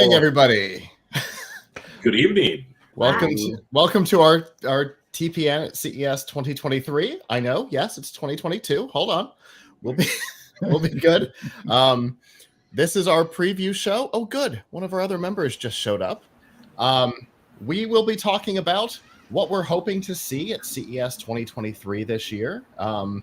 evening, everybody. Good evening. Welcome to our TPN CES 2023. I know, yes, it's 2022. Hold on, we'll be good. This is our preview show. Oh, good. One of our other members just showed up. We will be talking about what we're hoping to see at CES 2023 this year, and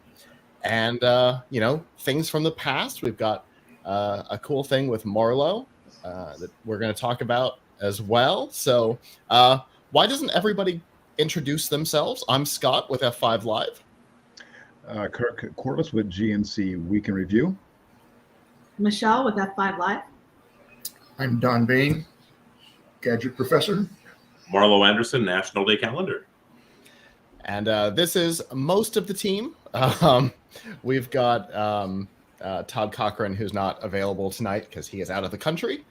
things from the past. We've got a cool thing with Marlo that we're going to talk about as well. So why doesn't everybody introduce themselves? I'm Scott with F5 Live. Kirk Corliss with GNC Week in Review. Michelle with F5 Live. I'm Don Bain, Gadget Professor. Marlo Anderson, National Day Calendar. And this is most of the team. We've got Todd Cochran, who's not available tonight because he is out of the country,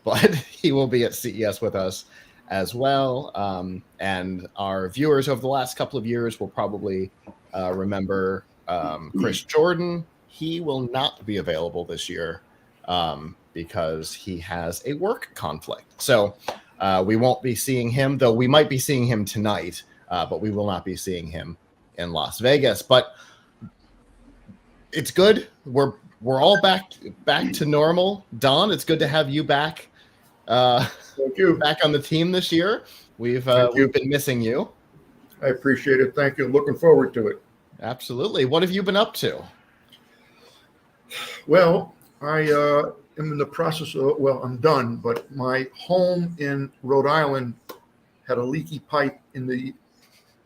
but he will be at CES with us as well. And our viewers over the last couple of years will probably remember Chris Jordan. He will not be available this year because he has a work conflict. So we won't be seeing him, though we might be seeing him tonight, but we will not be seeing him in Las Vegas. But it's good. We're all back to normal. Don, it's good to have you back. Thank you. Back on the team this year. We've been missing you. I appreciate it. Thank you. Looking forward to it. Absolutely. What have you been up to? Well, I am in the process of, I'm done, but my home in Rhode Island had a leaky pipe in the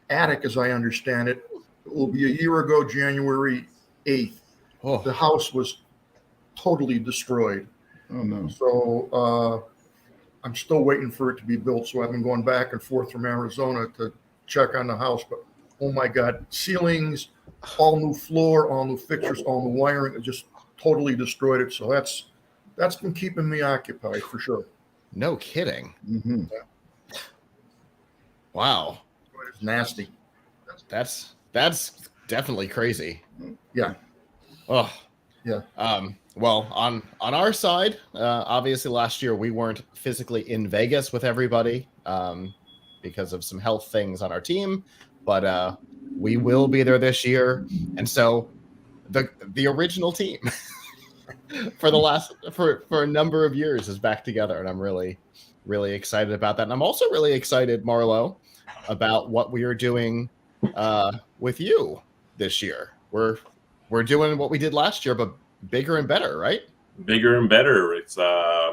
attic, as I understand it. It will be a year ago, January 8th. Oh. The house was totally destroyed. Oh, no. So I'm still waiting for it to be built. So I've been going back and forth from Arizona to check on the house. But, oh, my God, ceilings, all new floor, all new fixtures, all new wiring. It just totally destroyed it. So that's been keeping me occupied for sure. No kidding. Mm-hmm. Wow. It's nasty. That's definitely crazy. Yeah. Oh. Yeah. Well, on our side, obviously last year we weren't physically in Vegas with everybody because of some health things on our team, but we will be there this year. And so the original team for a number of years is back together, and I'm really, really excited about that. And I'm also really excited, Marlo, about what we are doing with you this year. We're doing what we did last year, but bigger and better, right? Bigger and better. It's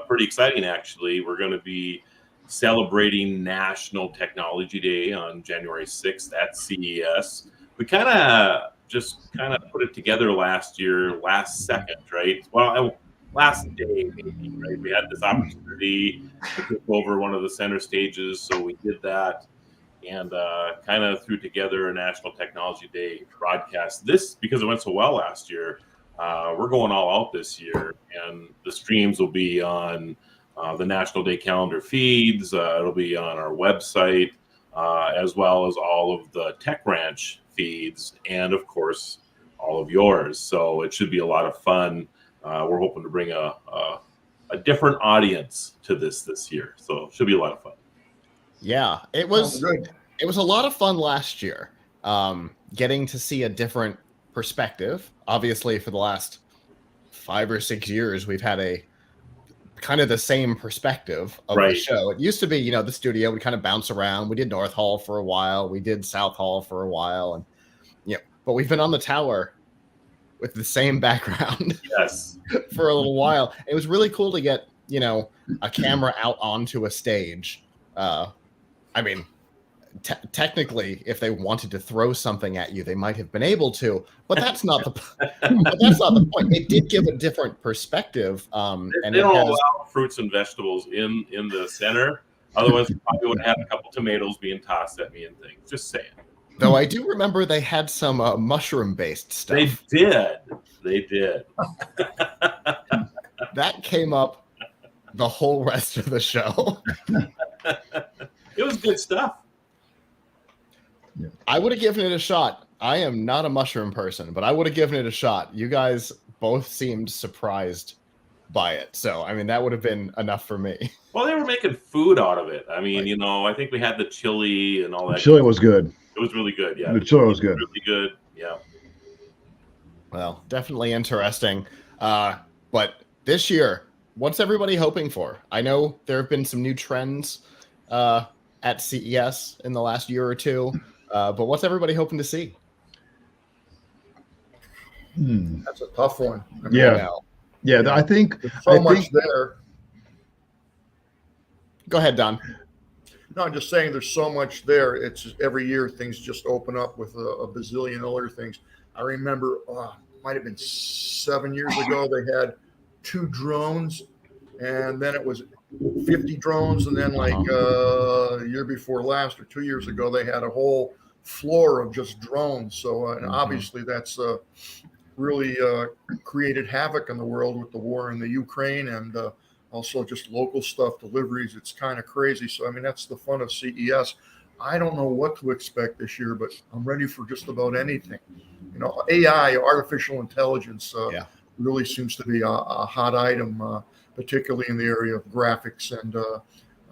pretty exciting, actually. We're going to be celebrating National Technology Day on January 6th at CES. We kind of put it together last second, right? Well, last day, maybe, right? We had this opportunity to take over one of the center stages, so we did that. And kind of threw together a National Technology Day broadcast. This, because it went so well last year, we're going all out this year. And the streams will be on the National Day calendar feeds. It'll be on our website, as well as all of the Tech Ranch feeds, and, of course, all of yours. So it should be a lot of fun. We're hoping to bring a different audience to this year. So it should be a lot of fun. Yeah, it was a lot of fun last year, getting to see a different perspective. Obviously, for the last 5 or 6 years, we've had a kind of the same perspective of the show. It used to be, the studio would kind of bounce around. We did North Hall for a while. We did South Hall for a while. And but we've been on the tower with the same background for a little while. It was really cool to get, a camera out onto a stage. I mean, technically, if they wanted to throw something at you, they might have been able to, but that's not the point. It did give a different perspective. And they don't allow fruits and vegetables in the center. Otherwise, we probably would have had a couple tomatoes being tossed at me and things. Just saying. Though I do remember they had some mushroom-based stuff. They did. That came up the whole rest of the show. It was good stuff. I would have given it a shot. I am not a mushroom person, but I would have given it a shot. You guys both seemed surprised by it. So, I mean, that would have been enough for me. Well, they were making food out of it. I mean, Right. you know, I think we had the chili and all that. Chili was good. It was really good. Yeah, The chili was good. Really good. Yeah. Well, definitely interesting. But this year, what's everybody hoping for? I know there have been some new trends at CES in the last year or two, but what's everybody hoping to see? That's a tough one. I mean, Yeah. Yeah, I think there's so much there. Go ahead, Don. No, I'm just saying there's so much there. It's just, every year things just open up with a bazillion other things. I remember, might have been 7 years ago, they had 2 drones, and then it was 50 drones, and then like a year before last or 2 years ago, they had a whole floor of just drones. So and obviously that's really created havoc in the world with the war in the Ukraine and also just local stuff, deliveries. It's kind of crazy. So, I mean, that's the fun of CES. I don't know what to expect this year, but I'm ready for just about anything. You know, AI, artificial intelligence, really seems to be a hot item, particularly in the area of graphics. And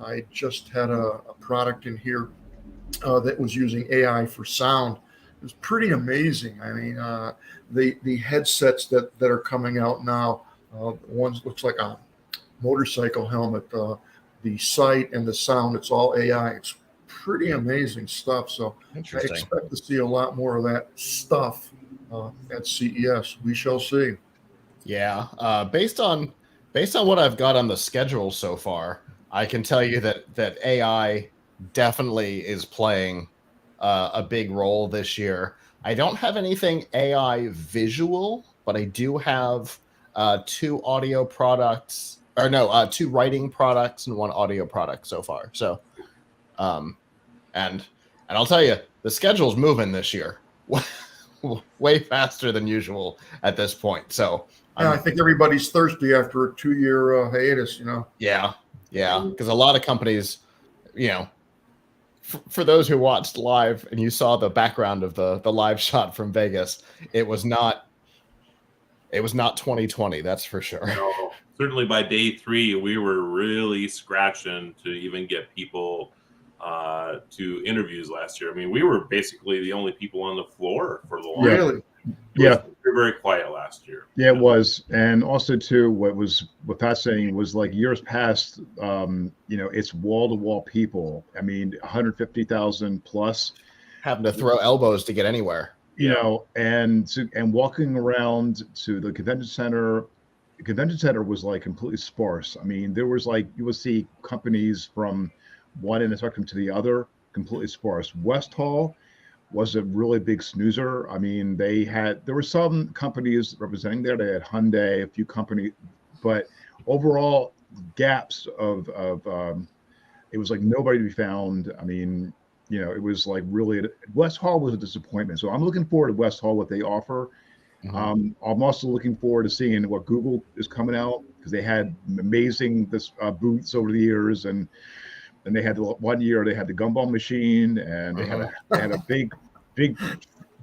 I just had a product in here that was using AI for sound. It was pretty amazing. I mean, the headsets that are coming out now, one looks like a motorcycle helmet, the sight and the sound, it's all AI. It's pretty amazing stuff. So I expect to see a lot more of that stuff at CES. We shall see. Yeah, based on what I've got on the schedule so far, I can tell you that AI definitely is playing a big role this year. I don't have anything AI visual, but I do have 2 audio products, or no, 2 writing products and 1 audio product so far. So, and I'll tell you, the schedule's moving this year way faster than usual at this point. So, I think everybody's thirsty after a 2-year hiatus. You know. Yeah, because a lot of companies, you know, for those who watched live and you saw the background of the live shot from Vegas, it was not 2020, that's for sure. No, certainly by day 3, we were really scratching to even get people to interviews last year. I mean, we were basically the only people on the floor for the long. Really? It was very quiet last year. Yeah, it was. And also too, what Pat's saying was like years past, you know, it's wall to wall people. I mean, 150,000 plus having to throw elbows to get anywhere. You know, and walking around to the convention center. The convention center was like completely sparse. I mean, there was like, you would see companies from one end of the spectrum to the other, completely sparse. West Hall was a really big snoozer. I mean, there were some companies representing there. They had Hyundai, a few companies, but overall gaps of it was like nobody to be found. I mean, you know, it was like really, West Hall was a disappointment. So I'm looking forward to West Hall, what they offer. I'm also looking forward to seeing what Google is coming out, because they had amazing booths over the years, and they had 1 year they had the gumball machine, and they had a big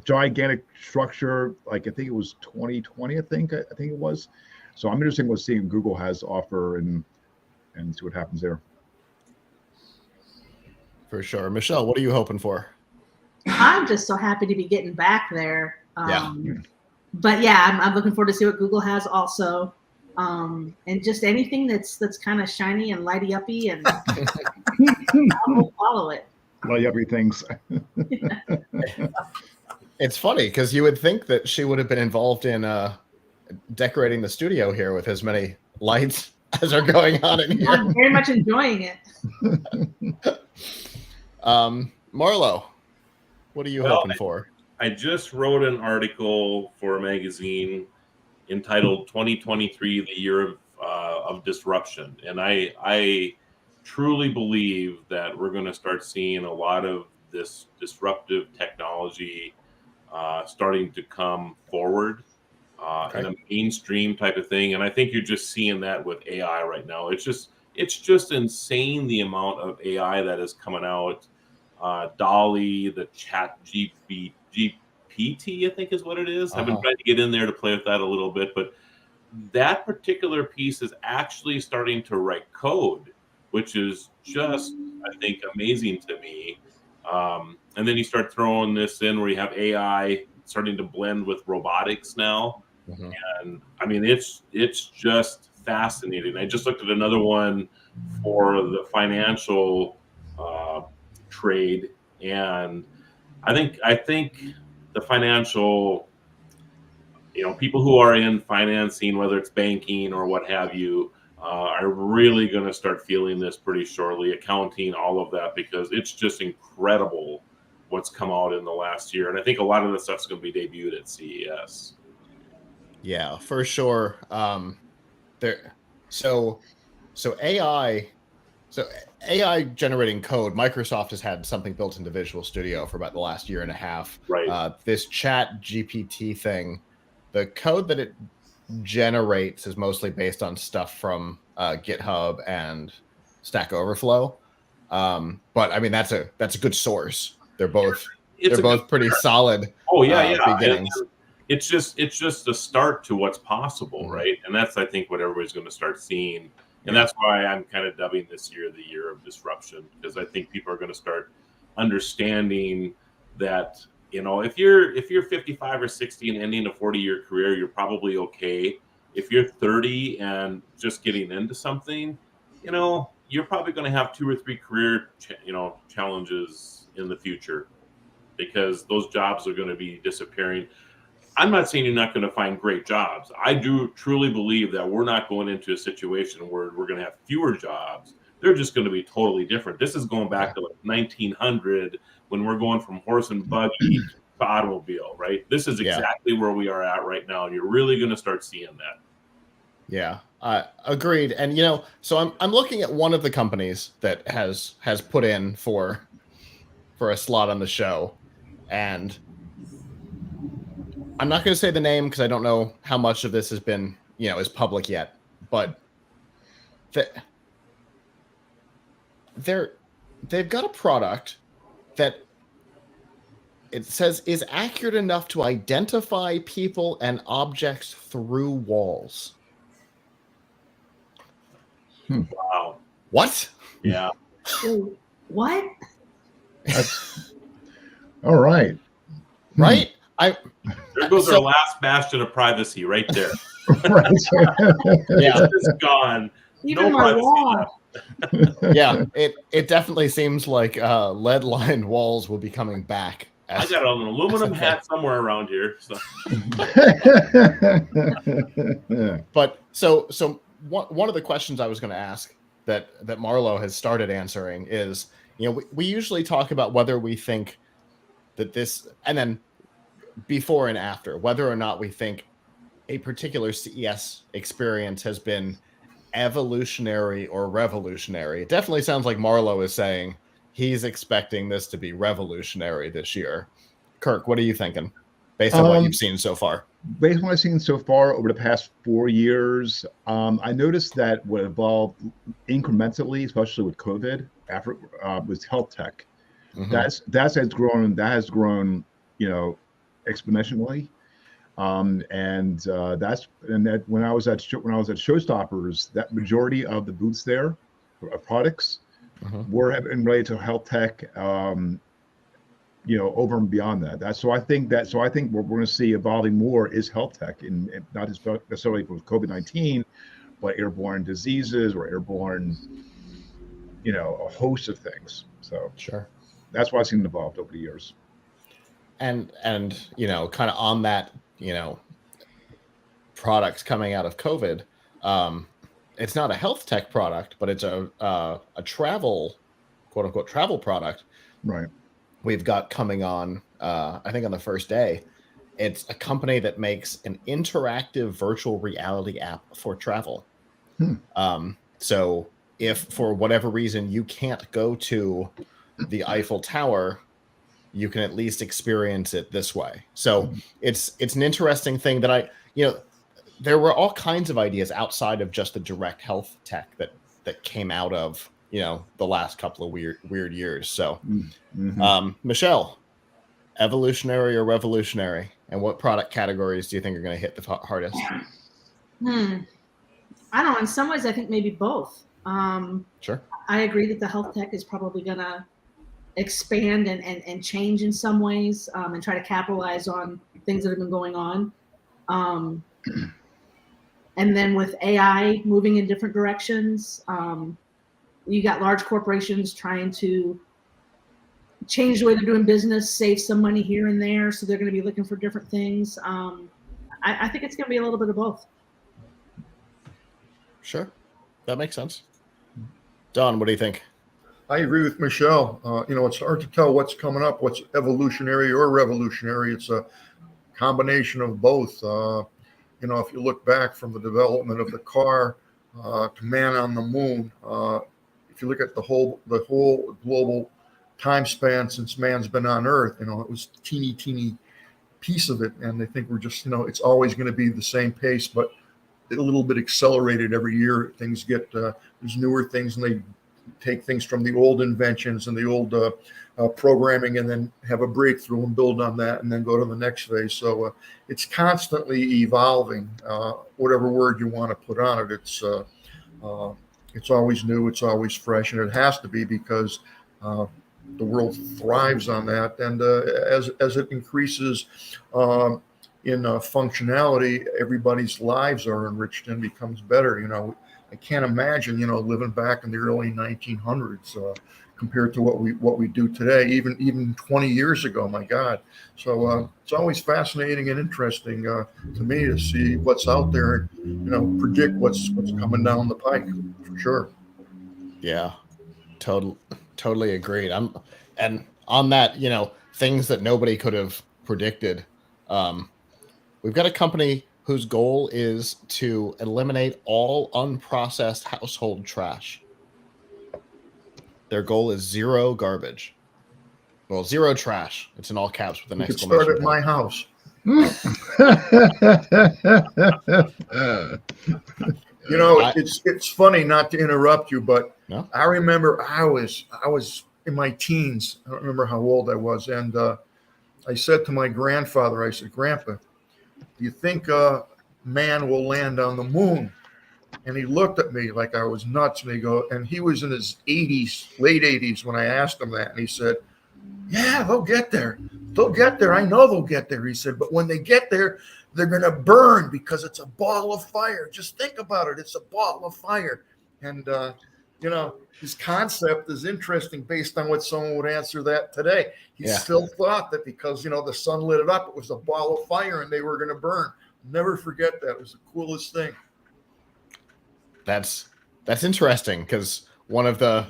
gigantic structure. Like I think it was 2020. I think it was. So I'm interested in what seeing Google has to offer and see what happens there. For sure. Michelle, what are you hoping for? I'm just so happy to be getting back there. But yeah, I'm looking forward to see what Google has also. And just anything that's kind of shiny and lighty uppy, and I'll follow it. Light uppy things. It's funny because you would think that she would have been involved in decorating the studio here with as many lights as are going on in here. I'm very much enjoying it. Marlo, what are you hoping for? I just wrote an article for a magazine entitled 2023, the year of disruption. And I truly believe that we're going to start seeing a lot of this disruptive technology starting to come forward in a mainstream type of thing. And I think you're just seeing that with AI right now. It's just insane the amount of AI that is coming out. Dolly, the chat GPT, I think is what it is. I've been trying to get in there to play with that a little bit, but that particular piece is actually starting to write code, which is just, I think, amazing to me. And then you start throwing this in where you have AI starting to blend with robotics now. And I mean, it's just fascinating. I just looked at another one for the financial trade, and I think the financial, people who are in financing, whether it's banking or what have you, are really going to start feeling this pretty shortly. Accounting, all of that, because it's just incredible what's come out in the last year, and I think a lot of the stuff's going to be debuted at CES. Yeah, for sure. So AI, so AI generating code. Microsoft has had something built into Visual Studio for about the last year and a half. Right. This Chat GPT thing, the code that it generates is mostly based on stuff from GitHub and Stack Overflow. But I mean, that's a good source. They're both pretty solid. Oh yeah. Beginnings. And it's just a start to what's possible, right? And that's, I think, what everybody's going to start seeing. And that's why I'm kind of dubbing this year the year of disruption, because I think people are going to start understanding that, if you're 55 or 60 and ending a 40-year career, you're probably okay. If you're 30 and just getting into something, you're probably going to have 2 or 3 career challenges in the future, because those jobs are going to be disappearing. I'm not saying you're not going to find great jobs. I do truly believe that we're not going into a situation where we're going to have fewer jobs. They're just going to be totally different. This is going back to like 1900, when we're going from horse and buggy to automobile, right? This is exactly where we are at right now, and you're really going to start seeing that. Yeah, agreed. And so I'm looking at one of the companies that has put in for a slot on the show, and I'm not going to say the name because I don't know how much of this has been, is public yet, but they've got a product that it says is accurate enough to identify people and objects through walls. Wow. What? Yeah. What? All right. Right? There goes our last bastion of privacy right there. Right. Yeah. It's gone. Even No my privacy wall. left. Yeah, it definitely seems like lead-lined walls will be coming back. I got an aluminum hat somewhere around here. So. But so one of the questions I was going to ask that Marlo has started answering is, we usually talk about whether we think that this, and then before and after, whether or not we think a particular CES experience has been evolutionary or revolutionary. It definitely sounds like Marlo is saying he's expecting this to be revolutionary this year. Kirk, what are you thinking based on what you've seen so far? Based on what I've seen so far over the past 4 years, I noticed that what evolved incrementally, especially with COVID, was health tech. That has grown, exponentially. That when I was at Showstoppers, that majority of the booths there, products, were related to health tech. Over and beyond that. So I think what we're going to see evolving more is health tech, and not necessarily with COVID-19, but airborne diseases or airborne, a host of things. So sure, that's what I've seen evolved over the years. And kind of on that, products coming out of COVID. It's not a health tech product, but it's a travel, quote unquote, travel product. Right. We've got coming on, I think on the first day. It's a company that makes an interactive virtual reality app for travel. So if for whatever reason you can't go to the Eiffel Tower, you can at least experience it this way. So it's an interesting thing that there were all kinds of ideas outside of just the direct health tech that came out of the last couple of weird years. So Michelle, evolutionary or revolutionary, and what product categories do you think are going to hit the hardest? I don't know. In some ways, I think maybe both. Sure. I agree that the health tech is probably going to expand and change in some ways, and try to capitalize on things that have been going on. And then with AI moving in different directions, you got large corporations trying to change the way they're doing business, save some money here and there. So they're going to be looking for different things. I think it's going to be a little bit of both. Sure. That makes sense. Don, what do you think? I agree with Michelle. It's hard to tell what's coming up, what's evolutionary or revolutionary. It's a combination of both. If you look back from the development of the car to man on the moon, if you look at the whole global time span since man's been on Earth, it was a teeny piece of it, and I think we're just, it's always going to be the same pace, but a little bit accelerated every year. Things get there's newer things, and they take things from the old inventions and the old programming, and then have a breakthrough and build on that, and then go to the next phase. So it's constantly evolving. Whatever word you want to put on it, it's always new, it's always fresh, and it has to be, because the world thrives on that. And as it increases in functionality, everybody's lives are enriched and becomes better. I can't imagine, living back in the early 1900s compared to what we do today, even 20 years ago. My God! So it's always fascinating and interesting to me to see what's out there, and predict what's coming down the pike, for sure. Yeah, totally agreed. And on that, things that nobody could have predicted. We've got a company whose goal is to eliminate all unprocessed household trash. Their goal is zero garbage. Well, zero trash. It's in all caps with an exclamation point. Start at my house. It's funny, not to interrupt you, but no? I remember I was in my teens. I don't remember how old I was, and I said to my grandfather, I said, "Grandpa, do you think man will land on the moon?" And he looked at me like I was nuts, and he was in his 80s, late 80s, when I asked him that, and he said, "Yeah, they'll get there. They'll get there. I know they'll get there." He said, "But when they get there, they're going to burn, because it's a ball of fire. Just think about it. It's a ball of fire." And, his concept is interesting based on what someone would answer that today. He still thought that because, the sun lit it up, it was a ball of fire and they were going to burn. Never forget that. It was the coolest thing. That's interesting, because one of the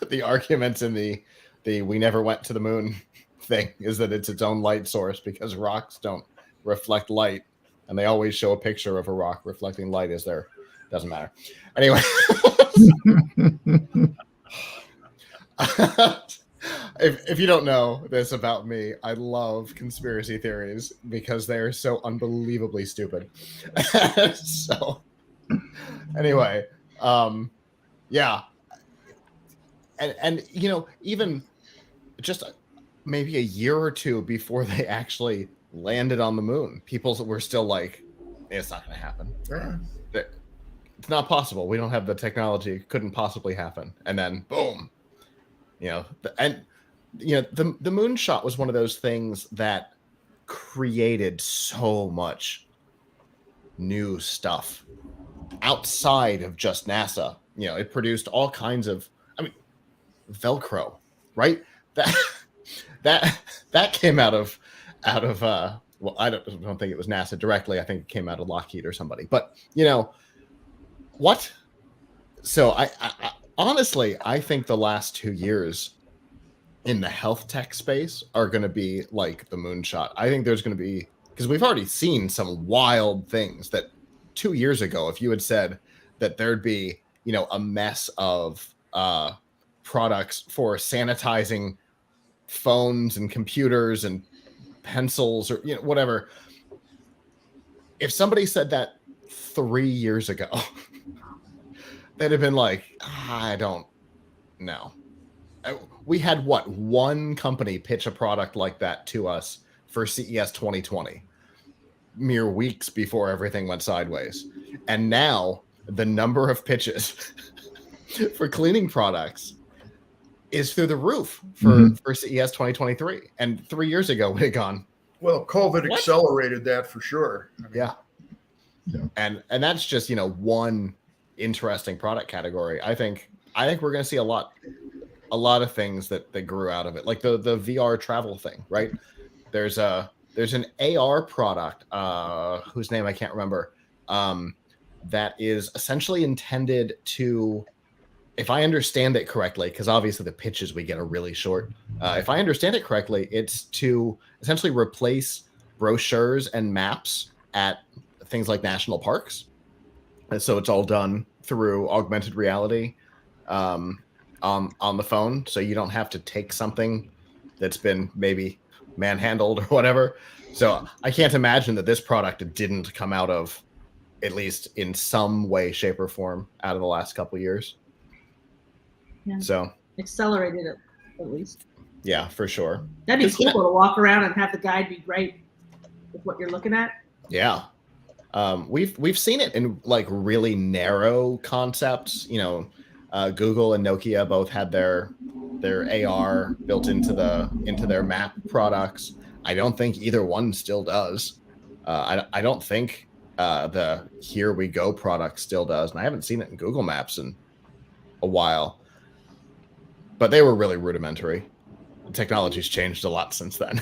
the arguments in the we never went to the moon thing is that it's its own light source, because rocks don't reflect light, and they always show a picture of a rock reflecting light as there. Doesn't matter. Anyway. If you don't know this about me, I love conspiracy theories because they're so unbelievably stupid. So anyway, yeah. And even just maybe a year or two before they actually landed on the moon, people were still like, it's not going to happen. Yeah. It's not possible. We don't have the technology. It couldn't possibly happen. And then boom, the moonshot was one of those things that created so much new stuff outside of just NASA. It produced all kinds of, Velcro, right? That came out of well, I don't think it was NASA directly. I think it came out of Lockheed or somebody. But what? So I honestly, I think the last 2 years in the health tech space are going to be like the moonshot. I think there's going to be, because we've already seen some wild things that 2 years ago, if you had said that there'd be, a mess of products for sanitizing phones and computers and pencils or whatever, if somebody said that 3 years ago, they'd have been like, I don't know. We had one company pitch a product like that to us for CES 2020. mere weeks before everything went sideways. And now the number of pitches for cleaning products is through the roof for CES 2023. And 3 years ago, we had gone. Well, COVID accelerated that for sure. I mean, yeah. And that's just, one interesting product category. I think we're going to see a lot of things that grew out of it, like the VR travel thing, right? There's an AR product whose name I can't remember, that is essentially intended to, if I understand it correctly, because obviously the pitches we get are really short. If I understand it correctly, it's to essentially replace brochures and maps at things like national parks. And so it's all done through augmented reality on the phone. So you don't have to take something that's been maybe manhandled or whatever. So I can't imagine that this product didn't come out of, at least in some way, shape, or form, out of the last couple of years. Yeah. So accelerated it at least. Yeah, for sure. That'd be cool to walk around and have the guide be right with what you're looking at. Yeah. We've seen it in like really narrow concepts. Google and Nokia both had their AR built into their map products. I don't think either one still does. I don't think the Here We Go product still does, and I haven't seen it in Google Maps in a while. But they were really rudimentary. The technology's changed a lot since then.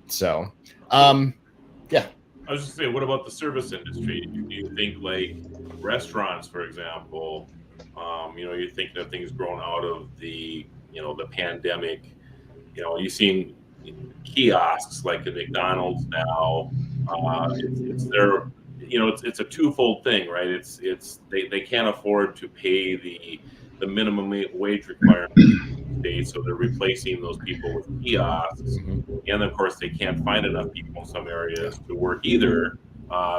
So, yeah. I was just saying, what about the service industry? Do you think, like restaurants, for example, you're thinking of things growing out of the pandemic. You've seen kiosks like at McDonald's now. It's their, it's a twofold thing, right? It's they can't afford to pay the minimum wage requirements, so they're replacing those people with kiosks. Mm-hmm. And of course, they can't find enough people in some areas to work either.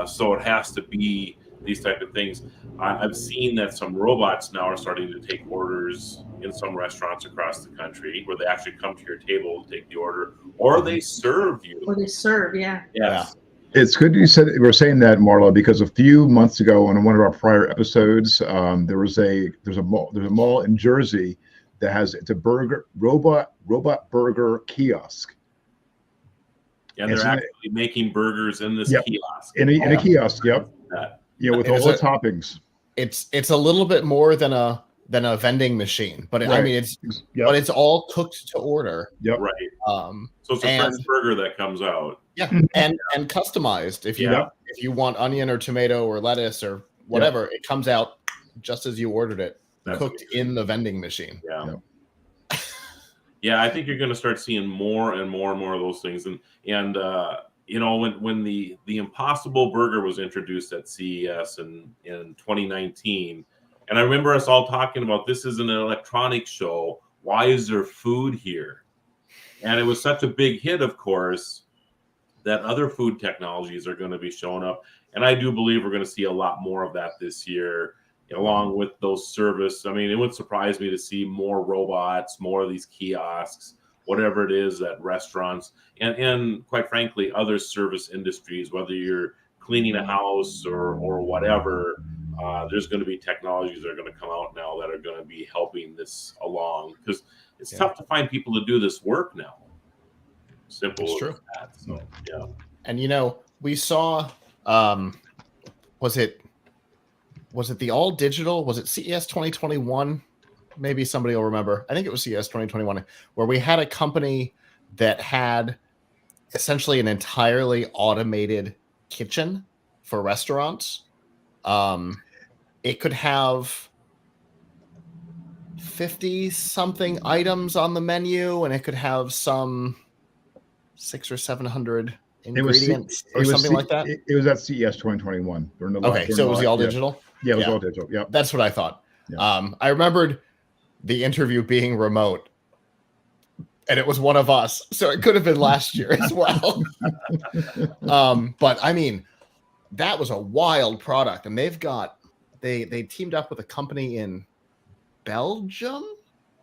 So it has to be these type of things. I've seen that some robots now are starting to take orders in some restaurants across the country, where they actually come to your table and take the order, or they serve you. Or they serve, yeah. Yes. It's good you said we're saying that, Marla, because a few months ago on one of our prior episodes, there's a mall in Jersey that it's a robot burger kiosk. Yeah, they're actually making burgers in this kiosk. In a kiosk, yep. With all the toppings. It's a little bit more than a vending machine, but right. I mean but it's all cooked to order. Yep. Right. So it's a fresh burger that comes out. Yeah, and customized. If you want onion or tomato or lettuce or whatever, it comes out just as you ordered it, cooked in the vending machine. Yeah. Yeah, I think you're going to start seeing more and more and more of those things. And when the Impossible Burger was introduced at CES in 2019, and I remember us all talking about, this is an electronics show. Why is there food here? And it was such a big hit, of course, that other food technologies are going to be showing up. And I do believe we're going to see a lot more of that this year, along with those service. I mean, it would surprise me to see more robots, more of these kiosks, whatever it is at restaurants, and quite frankly, other service industries, whether you're cleaning a house or whatever. There's going to be technologies that are going to come out now that are going to be helping this along, because it's tough to find people to do this work now. Simple as that. So, yeah. And we saw, was it the all digital? Was it CES 2021? Maybe somebody will remember. I think it was CES 2021, where we had a company that had essentially an entirely automated kitchen for restaurants. It could have 50 something items on the menu, and it could have some 600 or 700 ingredients or something like that. It was at CES 2021. Okay, so it was the all digital? Yeah, it was all digital. Yeah. That's what I thought. Yeah. I remembered the interview being remote, and it was one of us, so it could have been last year as well. But I mean, that was a wild product, and they teamed up with a company in Belgium,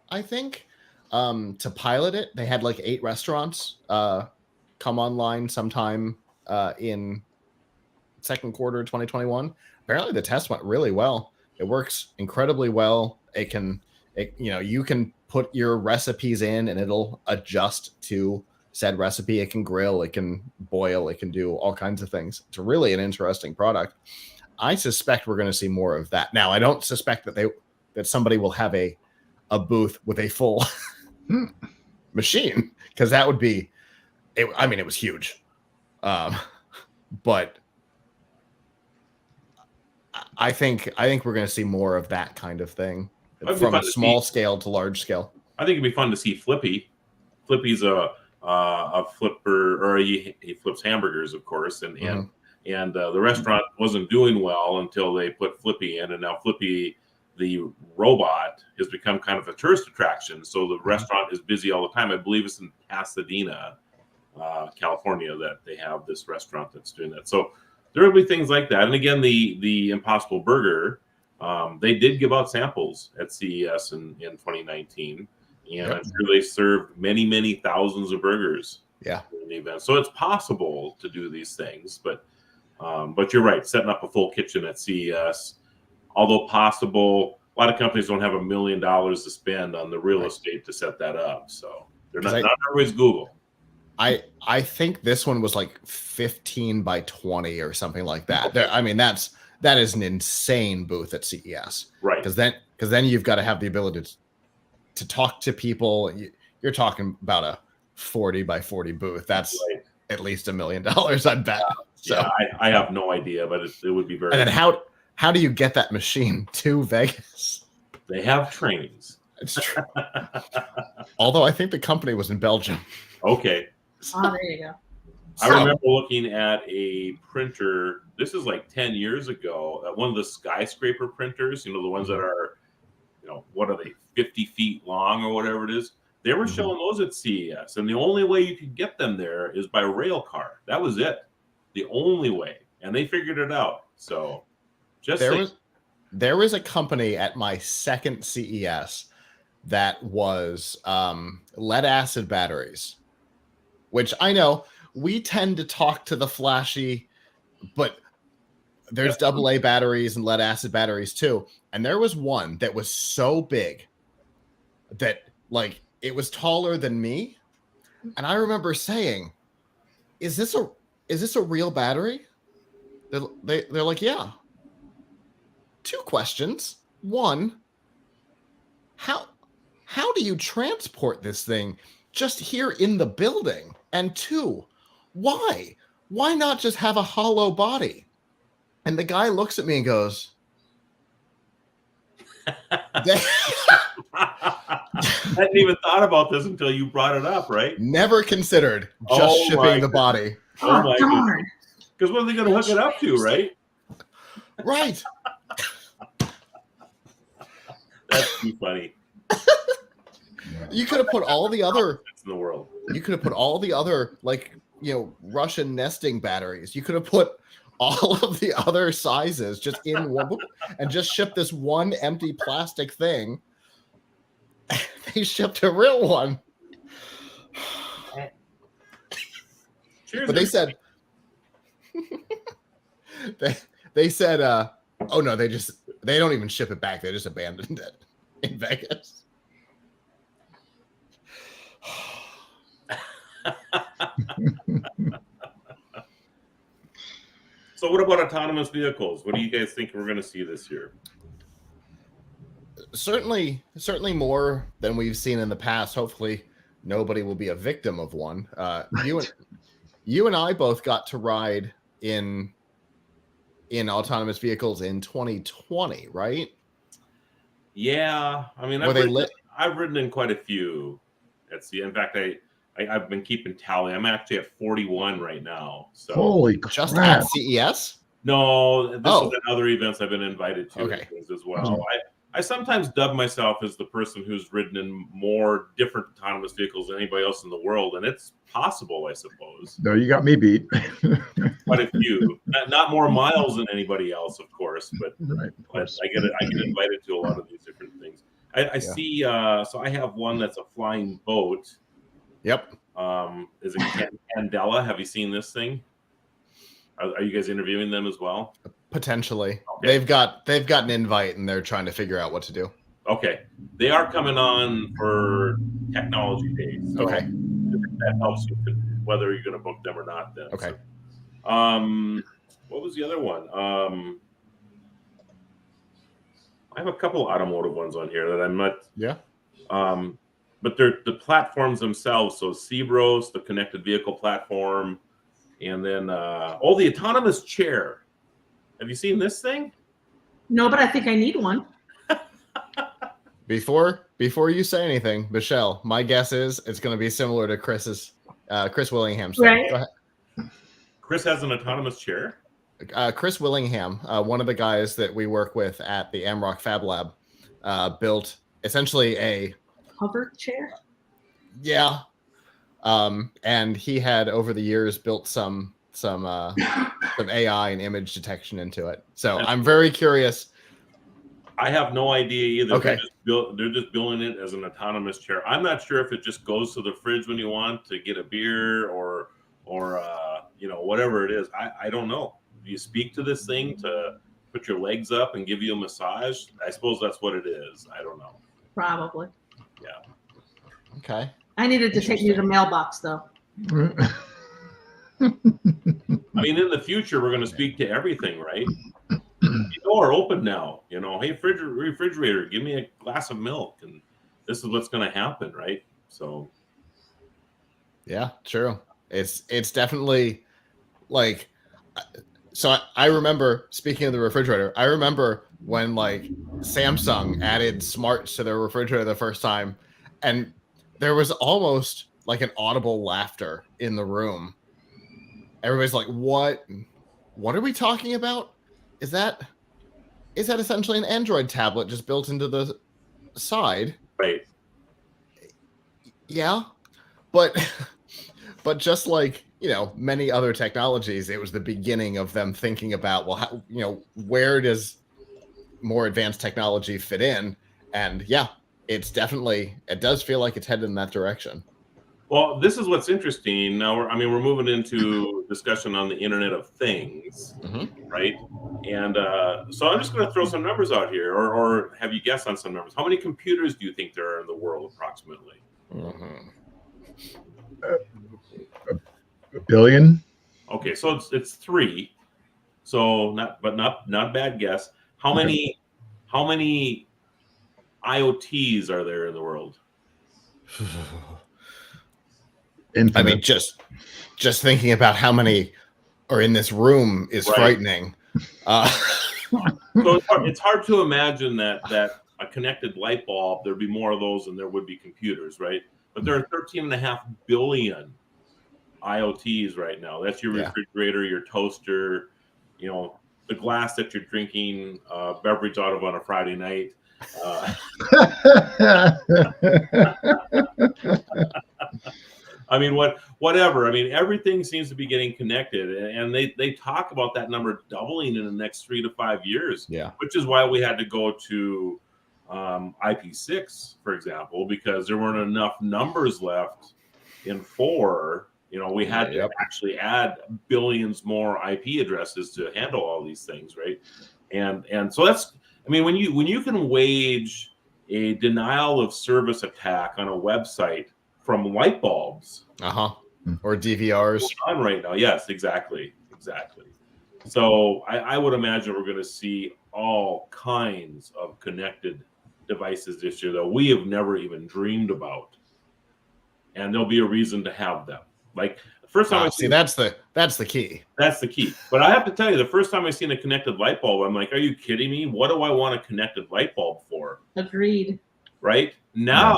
I think, to pilot it. They had like 8 restaurants come online sometime in second quarter 2021. Apparently the test went really well. It works incredibly well. You can put your recipes in and it'll adjust to said recipe. It can grill, it can boil, it can do all kinds of things. It's really an interesting product. I suspect we're going to see more of that. Now, I don't suspect that somebody will have a booth with a full machine, because that would be it. I mean, it was huge. But I think we're going to see more of that kind of thing from a small scale to large scale. I think it'd be fun to see Flippy. Flippy's a flipper, or he flips hamburgers, of course, and the restaurant wasn't doing well until they put Flippy in, and now Flippy, the robot, has become kind of a tourist attraction. So the restaurant is busy all the time. I believe it's in Pasadena, California, that they have this restaurant that's doing that. So there will be things like that. And again, the Impossible Burger, they did give out samples at CES in 2019, and I'm sure they served many thousands of burgers. Yeah. In the event. So it's possible to do these things, but you're right. Setting up a full kitchen at CES, although possible, a lot of companies don't have $1 million to spend on the real estate to set that up. So they're not always Google. I think this one was like 15 by 20 or something like that. Okay. I mean, that is an insane booth at CES, right? Because then you've got to have the ability to talk to people. You're talking about a 40 by 40 booth. That's at least $1 million, I bet. So I have no idea, but it would be very. And then how do you get that machine to Vegas? They have trains. It's true. Although I think the company was in Belgium. Okay. Oh, there you go. I remember looking at a printer. This is like 10 years ago. At one of the skyscraper printers, the ones that are, what are they, 50 feet long or whatever it is. They were showing those at CES, and the only way you could get them there is by rail car. That was it. The only way, and they figured it out. So, there was a company at my second CES that was lead acid batteries, which I know we tend to talk to the flashy, but there's AA batteries and lead acid batteries too. And there was one that was so big that it was taller than me. And I remember saying, is this a real battery? They're like, yeah. 2 questions. 1, how do you transport this thing just here in the building? And 2, why not just have a hollow body? And the guy looks at me and goes, I hadn't even thought about this until you brought it up, right? Never considered just shipping the body. Oh my God. Because what are they going to hook it up to, right? Right. That's too funny. You could have put all the other in the world. You could have put all the other Russian nesting batteries. You could have put all of the other sizes just in one and just shipped this one empty plastic thing. They shipped a real one. But they said they said oh no, they don't even ship it back. They just abandoned it in Vegas. So what about autonomous vehicles? What do you guys think we're going to see this year? Certainly more than we've seen in the past. Hopefully nobody will be a victim of one. You and I both got to ride in autonomous vehicles in 2020, right? Yeah. I mean, I've ridden in quite a few. In fact, I've been keeping tally. I'm actually at 41 right now. So holy crap. Just at CES? No, this is at other events I've been invited to as well. Oh. I sometimes dub myself as the person who's ridden in more different autonomous vehicles than anybody else in the world, and it's possible, I suppose. No, you got me beat. Quite a few, not more miles than anybody else, of course, but right, I get invited to a lot of these different things. I see. So I have one that's a flying boat. Yep. Is it Candela? Have you seen this thing? Are you guys interviewing them as well? Potentially. Okay. They've got an invite and they're trying to figure out what to do. Okay. They are coming on for Technology Day. So Okay. that helps you whether you're going to book them or not then. Okay. So, what was the other one? I have a couple automotive ones on here that I'm not. Yeah. But they're the platforms themselves. So Cebros, the connected vehicle platform, and then the autonomous chair. Have you seen this thing? No, but I think I need one. Before you say anything, Michelle, my guess is it's going to be similar to Chris Willingham's thing. Right. Go ahead. Chris has an autonomous chair. Chris Willingham, one of the guys that we work with at the Amrock Fab Lab, built essentially a hover chair. Yeah, and he had over the years built some AI and image detection into it. So I'm very curious. I have no idea either. Okay. They're just building it as an autonomous chair. I'm not sure if it just goes to the fridge when you want to get a beer or whatever it is. I don't know. Do you speak to this thing to put your legs up and give you a massage? I suppose that's what it is. I don't know. Probably. Yeah. Okay. I needed to take you to the mailbox though. I mean, in the future, we're going to speak to everything, right? The door open now. Hey, refrigerator, give me a glass of milk, and this is what's going to happen, right? So, yeah, true. It's definitely like. So I remember, speaking of the refrigerator, I remember when like Samsung added smarts to their refrigerator the first time, and there was almost like an audible laughter in the room. Everybody's like, "What are we talking about? Is that essentially an Android tablet just built into the side?" right. Yeah, but just like many other technologies, it was the beginning of them thinking about, well, how, where does more advanced technology fit in? And yeah, it does feel like it's headed in that direction. Well, this is what's interesting. Now, we're moving into discussion on the Internet of Things, right? And so I'm just going to throw some numbers out here, or have you guessed on some numbers? How many computers do you think there are in the world, approximately? A billion. Okay, so it's 3. So not bad guess. How many IoTs are there in the world? Infinite. I mean, just thinking about how many are in this room is frightening. So it's hard to imagine that a connected light bulb, there'd be more of those than there would be computers, right? But there are 13.5 billion IoTs right now. That's your refrigerator, your toaster, the glass that you're drinking beverage out of on a Friday night. I mean, whatever. I mean, everything seems to be getting connected, and they talk about that number doubling in the next 3 to 5 years. Yeah, which is why we had to go to IP6, for example, because there weren't enough numbers left in 4. We had to actually add billions more IP addresses to handle all these things, right? And so that's, I mean, when you can wage a denial of service attack on a website from light bulbs, or DVRs on right now, yes, exactly. So I would imagine we're going to see all kinds of connected devices this year that we have never even dreamed about, and there'll be a reason to have them. Like the first time that's the key. That's the key. But I have to tell you, the first time I seen a connected light bulb, I'm like, are you kidding me? What do I want a connected light bulb for? Agreed. Right now,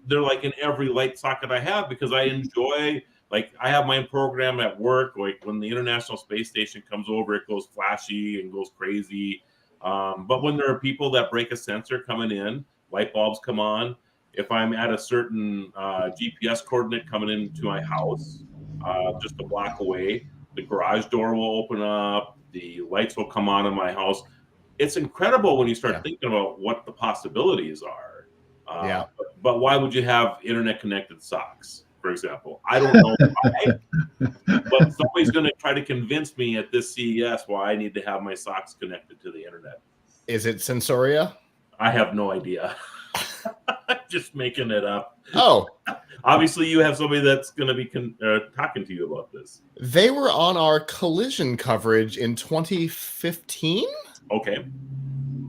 they're like in every light socket I have because I enjoy. Like I have my program at work. Like when the International Space Station comes over, it goes flashy and goes crazy. But when there are people that break a sensor coming in, light bulbs come on. If I'm at a certain GPS coordinate coming into my house, just a block away, the garage door will open up. The lights will come on in my house. It's incredible when you start thinking about what the possibilities are. But why would you have internet connected socks, for example. I don't know why, but somebody's going to try to convince me at this CES why I need to have my socks connected to the internet. Is it Sensoria? I have no idea. Just making it up. Oh, obviously you have somebody that's going to be talking to you about this. They were on our collision coverage in 2015. Okay.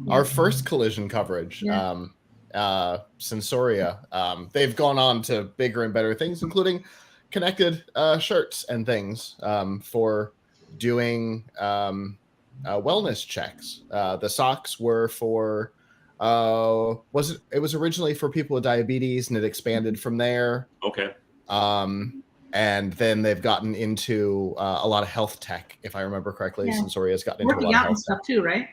Our first collision coverage. Yeah. Sensoria. They've gone on to bigger and better things, including connected shirts and things for doing wellness checks. The socks were for it was originally for people with diabetes, and it expanded from there. Okay. And then they've gotten into a lot of health tech, if I remember correctly. Yeah. Sensoria's gotten into a Working lot of out and health stuff tech. too, right?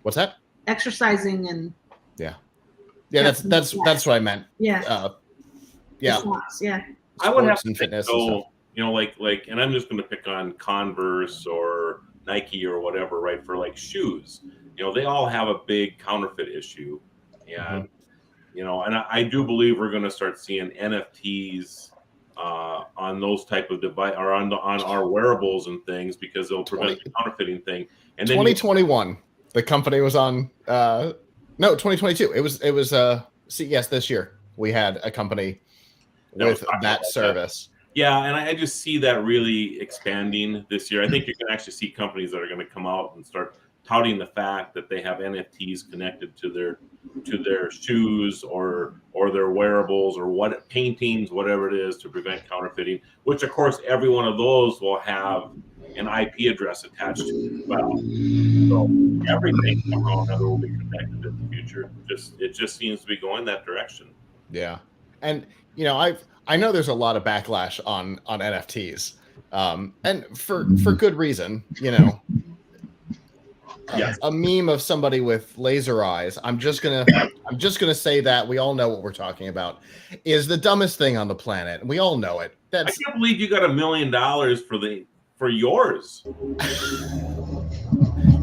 What's that? Exercising and Yeah, that's what I meant. yeah. Yeah. Yeah. I would have Sports to and think, fitness though, and stuff. you know, like, and I'm just going to pick on Converse or Nike or whatever, right? For like shoes, you know, they all have a big counterfeit issue, and you know, and I do believe we're going to start seeing NFTs on those type of device or on our wearables and things, because they'll prevent the counterfeiting thing. And then 2021, the company was on. No, 2022. It was CES this year. We had a company with that service. Yeah, and I just see that really expanding this year. I think you're going to actually see companies that are going to come out and start touting the fact that they have NFTs connected to their shoes or their wearables or what paintings, whatever it is, to prevent counterfeiting. Which, of course, every one of those will have an IP address attached to it as well. So everything somehow or another will be connected in the future. It just seems to be going that direction. Yeah, and you know, I know there's a lot of backlash on NFTs, and for good reason. You know, a meme of somebody with laser eyes. I'm just gonna say that we all know what we're talking about. Is the dumbest thing on the planet, and we all know it. I can't believe you got $1 million for yours.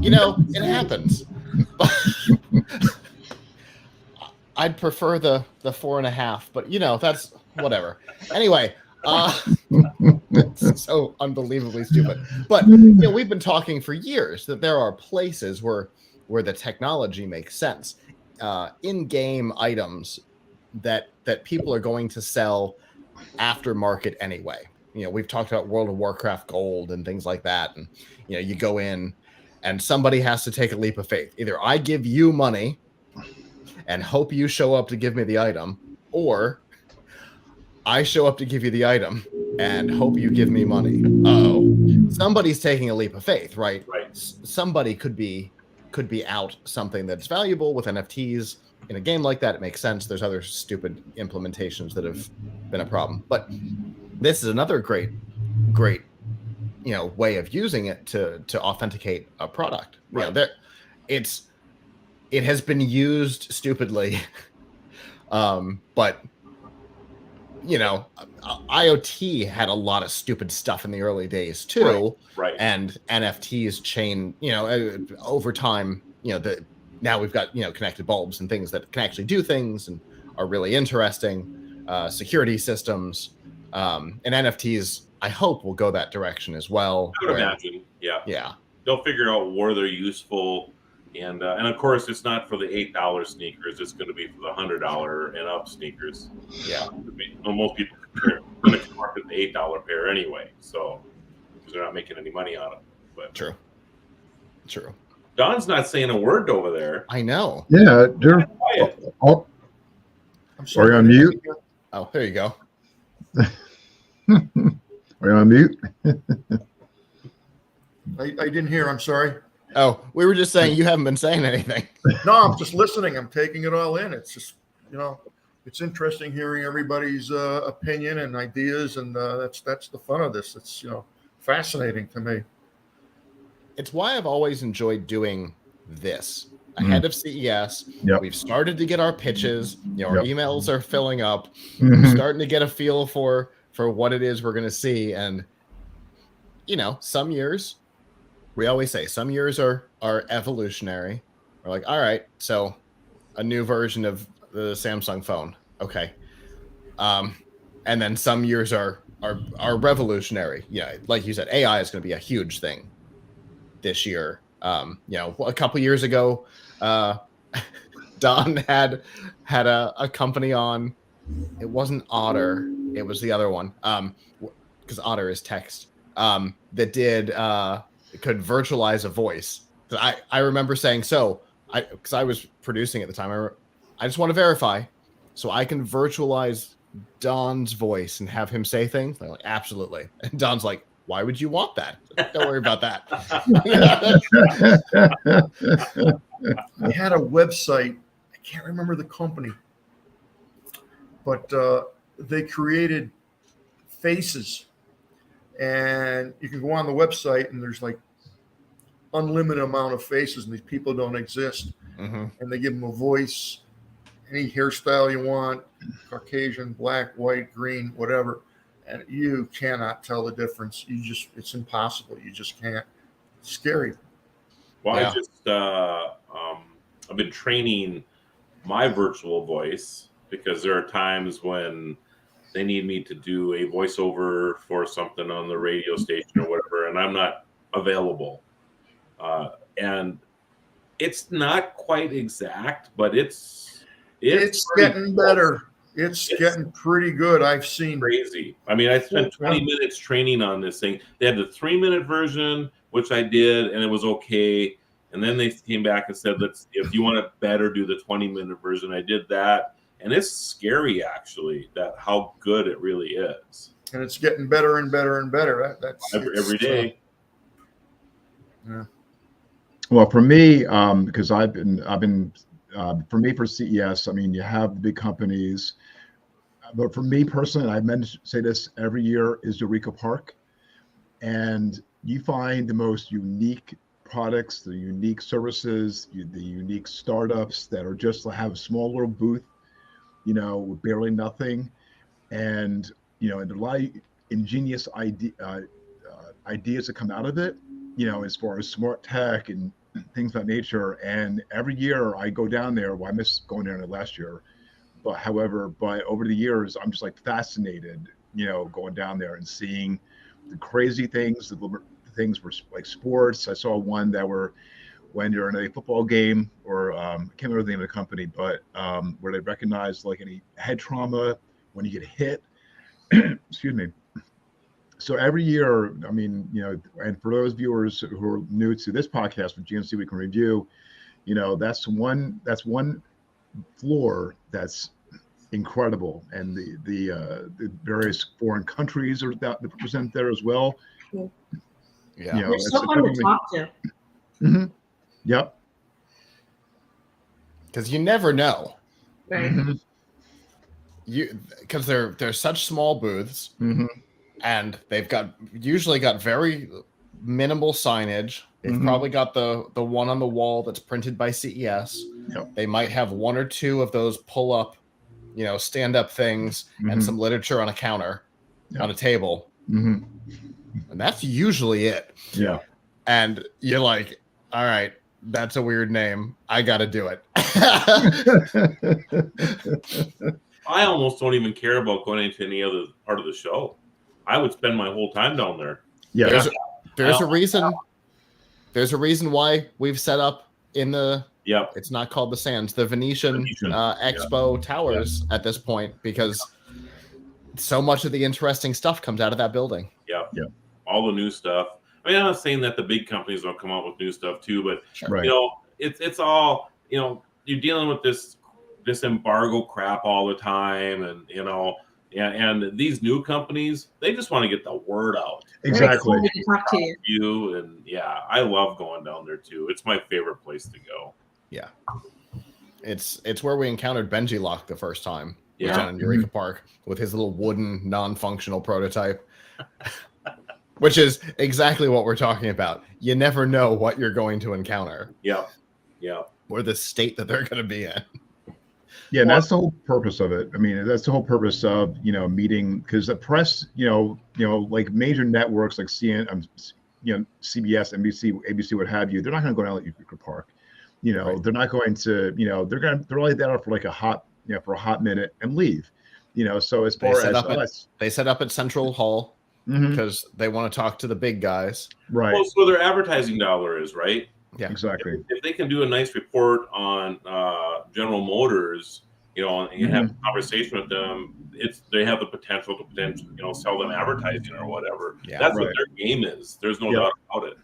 You know, it happens. I'd prefer the 4.5, but you know, that's whatever. Anyway, it's so unbelievably stupid. But you know, we've been talking for years that there are places where the technology makes sense. In-game items that people are going to sell aftermarket anyway. You know, we've talked about World of Warcraft Gold and things like that. And you know, you go in and somebody has to take a leap of faith. Either I give you money and hope you show up to give me the item, or I show up to give you the item and hope you give me money. Somebody's taking a leap of faith, right? Right. Somebody could be out something that's valuable with NFTs in a game like that. It makes sense. There's other stupid implementations that have been a problem, but this is another great, you know, way of using it to authenticate a product. Right. You know, it has been used stupidly, but you know, IoT had a lot of stupid stuff in the early days too, right. And NFTs chain, you know, over time, you know, now we've got, you know, connected bulbs and things that can actually do things and are really interesting, security systems, and NFTs, I hope, will go that direction as well. I would imagine, yeah. They'll figure out where they're useful. And of course, it's not for the $8 sneakers. It's going to be for the $100 and up sneakers. Yeah. Most people are going to market the $8 pair anyway, so because they're not making any money on them. But True. Don's not saying a word over there. I know. Yeah, they're oh, I'm sorry. Are you on mute? Oh, there you go. Are you on mute? I didn't hear. I'm sorry. Oh, we were just saying you haven't been saying anything. No, I'm just listening. I'm taking it all in. It's just, you know, it's interesting hearing everybody's opinion and ideas, and that's the fun of this. It's, you know, fascinating to me. It's why I've always enjoyed doing this ahead of CES. Yep. We've started to get our pitches. You know, our emails are filling up. Mhm. We're starting to get a feel for what it is we're going to see. And, you know, some years, we always say some years are evolutionary. We're like, all right, so a new version of the Samsung phone. Okay. and then some years are revolutionary. Yeah, like you said, AI is going to be a huge thing this year. A couple years ago, Don had a company on. It wasn't Otter. It was the other one. Because Otter is text. That did could virtualize a voice. I remember saying because I was producing at the time. I just want to verify, so I can virtualize Don's voice and have him say things. I'm like, absolutely. And Don's like, why would you want that? Don't worry about that. I had a website. I can't remember the company, but they created faces, and you can go on the website and there's like unlimited amount of faces, and these people don't exist. Mm-hmm. And they give them a voice, any hairstyle you want, Caucasian, black, white, green, whatever, and you cannot tell the difference. It's impossible. You just can't. It's scary. Well, Yeah. I just I've been training my virtual voice because there are times when they need me to do a voiceover for something on the radio station or whatever, and I'm not available. And it's not quite exact, but it's getting better. It's getting pretty good. I've seen crazy. I mean, I spent 20 minutes training on this thing. They had the 3-minute version, which I did, and it was okay. And then they came back and said, if you want it better, do the 20-minute version. I did that. And it's scary, actually, that how good it really is. And it's getting better and better and better. That's every day. Yeah. Well, for me, because I've been for me, for CES, I mean, you have the big companies, but for me personally, and I meant to say this every year, is Eureka Park, and you find the most unique products, the unique services, the unique startups that are just have a small little booth, with barely nothing, and and a lot of ingenious ideas that come out of it, as far as smart tech and things of that nature. And every year I go down there. Well, I missed going down there last year, but over the years, I'm just like fascinated, going down there and seeing the crazy things, the things were like sports. I saw one that were when you're in a football game, or I can't remember the name of the company, but where they recognize like any head trauma when you get hit. Excuse me. So every year, I mean, and for those viewers who are new to this podcast with GNC Week in Review, that's one floor that's incredible, and the various foreign countries are represented there as well. Yeah, they're so fun to talk to. Mm-hmm. Yep. Because you never know, Right? Mm-hmm. Because they're such small booths. Mm-hmm. And they've usually got very minimal signage. They've probably got the one on the wall that's printed by CES. Yep. They might have one or two of those pull up, stand up things, and some literature on a counter, on a table. And that's usually it. Yeah. And you're like, all right, that's a weird name. I got to do it. I almost don't even care about going into any other part of the show. I would spend my whole time down there. Yeah, there's a reason. There's a reason why we've set up in the. Yep. It's not called the Sands, the Venetian. Expo Towers at this point, because so much of the interesting stuff comes out of that building. Yeah. All the new stuff. I mean, I'm not saying that the big companies don't come out with new stuff too, but it's all you're dealing with this embargo crap all the time, and and these new companies, they just want to get the word out. Exactly. I love going down there too. It's my favorite place to go. Yeah. It's where we encountered Benji Lock the first time. Yeah. Down in Eureka Park with his little wooden non-functional prototype. Which is exactly what we're talking about. You never know what you're going to encounter. Yeah. Or the state that they're going to be in. Yeah, and that's the whole purpose of it. I mean, that's the whole purpose of meeting, because the press, like major networks like CBS, NBC, ABC, what have you, they're not going to go down to Eureka Park. They're not going to, they're only there for like for a hot minute and leave. So as far as us, they set up at Central Hall because they want to talk to the big guys. Right. Well, so their advertising dollar is, right? Yeah, exactly. If they can do a nice report on General Motors, and you have a conversation with them, they have the potential to sell them advertising or whatever. Yeah, that's what their game is. There's no doubt about it.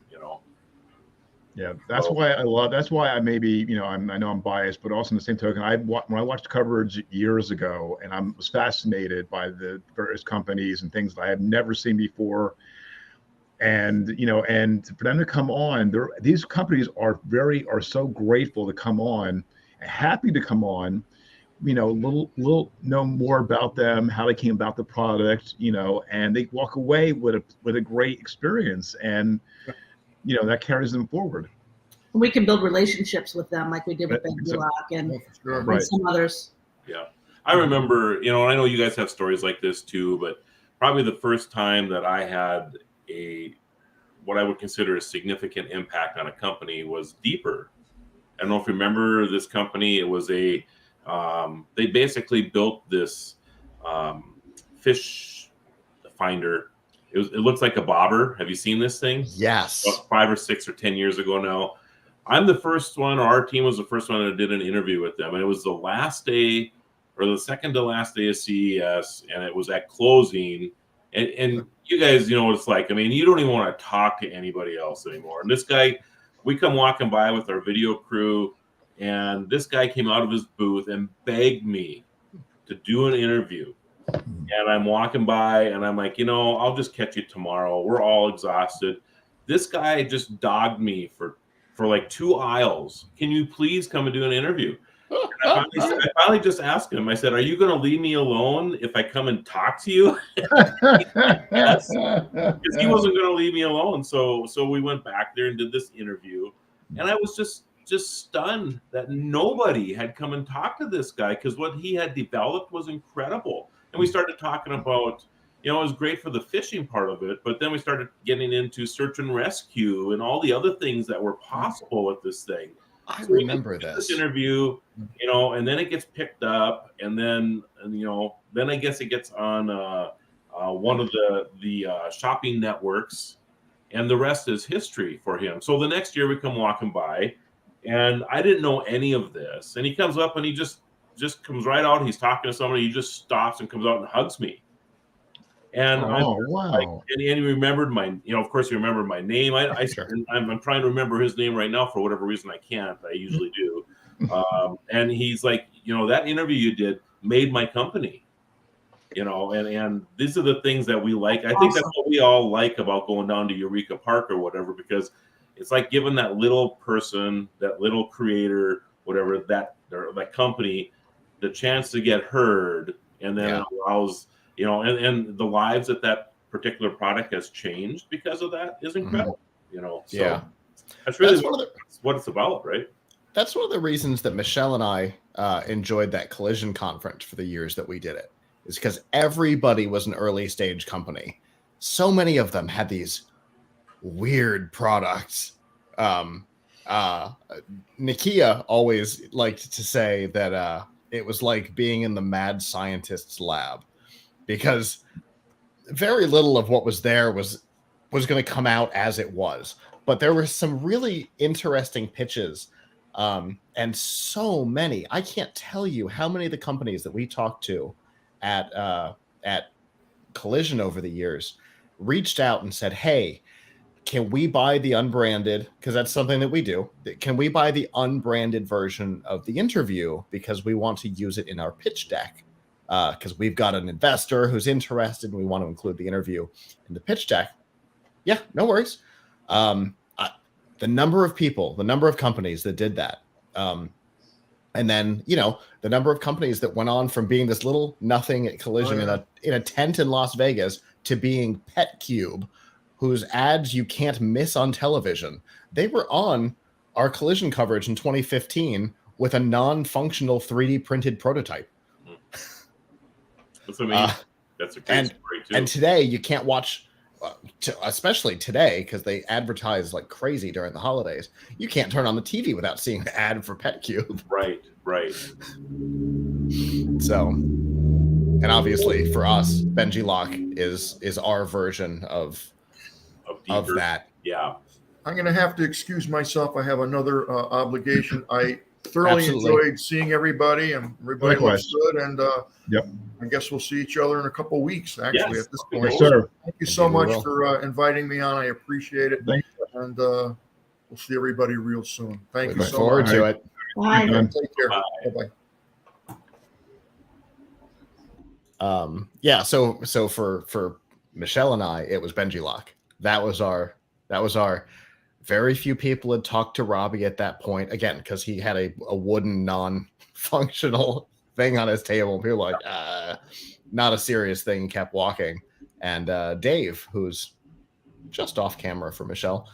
Yeah, that's why I maybe, I know I'm biased, but also in the same token, when I watched coverage years ago, and I was fascinated by the various companies and things that I had never seen before. And, and for them to come on, these companies are so grateful to come on, happy to come on, little know more about them, how they came about the product, and they walk away with a great experience. And, that carries them forward. We can build relationships with them like we did with Ben Gulak and some others. Yeah. I remember, and I know you guys have stories like this too, but probably the first time that I had what I would consider a significant impact on a company was Deeper. I don't know if you remember this company. It was they basically built this fish finder. It looks like a bobber. Have you seen this thing? Yes. About 5 or 6 or 10 years ago now. I'm the first one, or our team was the first one that did an interview with them. And it was the last day or the second to last day of CES. And it was at closing. And you guys, what it's like. I mean, you don't even want to talk to anybody else anymore. And this guy, we come walking by with our video crew. And this guy came out of his booth and begged me to do an interview. And I'm walking by and I'm like, I'll just catch you tomorrow. We're all exhausted. This guy just dogged me for like 2 aisles. Can you please come and do an interview? I finally just asked him. I said, "Are you going to leave me alone if I come and talk to you?" Yes, because he wasn't going to leave me alone. So we went back there and did this interview, and I was just stunned that nobody had come and talked to this guy because what he had developed was incredible. And we started talking about, it was great for the fishing part of it, but then we started getting into search and rescue and all the other things that were possible with this thing. I remember this interview, and then it gets picked up, and then I guess it gets on one of the shopping networks, and the rest is history for him. So the next year we come walking by, and I didn't know any of this, and he comes up and he just comes right out. He's talking to somebody. He just stops and comes out and hugs me. And wow! And he remembered of course, he remembered my name. I'm trying to remember his name right now for whatever reason I can't. I usually do. And he's like, that interview you did made my company. And these are the things that we like. I think that's what we all like about going down to Eureka Park or whatever, because it's like giving that little person, that little creator, whatever, that company, the chance to get heard, and then it allows. And the lives that particular product has changed because of that is incredible. So that's really what it's about, right? That's one of the reasons that Michelle and I enjoyed that Collision conference for the years that we did it, is because everybody was an early stage company. So many of them had these weird products. Nikia always liked to say that it was like being in the mad scientist's lab, because very little of what was there was going to come out as it was. But there were some really interesting pitches, and so many. I can't tell you how many of the companies that we talked to at Collision over the years reached out and said, "Hey, can we buy the unbranded?" Because that's something that we do. Can we buy the unbranded version of the interview because we want to use it in our pitch deck? Because we've got an investor who's interested and we want to include the interview in the pitch deck. Yeah, no worries. The number of people, the number of companies that did that. And then, the number of companies that went on from being this little nothing at Collision in a tent in Las Vegas to being PetCube, whose ads you can't miss on television. They were on our Collision coverage in 2015 with a non-functional 3D printed prototype. That's amazing. That's a great story too. And today you can't watch, especially today, because they advertise like crazy during the holidays. You can't turn on the TV without seeing the ad for PetCube. Right. So, And obviously for us, Benji Lock is our version of that. Yeah. I'm going to have to excuse myself. I have another obligation. I thoroughly enjoyed seeing everybody, and everybody looks good. And I guess we'll see each other in a couple of weeks, actually, at this point. Yes, sir. Thank you so much for inviting me on. I appreciate it. And we'll see everybody real soon. Thank you so much. Look forward to it. Bye. Take care. Bye-bye. Yeah, so for Michelle and I, it was Benji Lock. That was our very few people had talked to Robbie at that point, again, because he had a wooden non-functional thing on his table. And people were like, not a serious thing, kept walking. And Dave, who's just off camera for Michelle,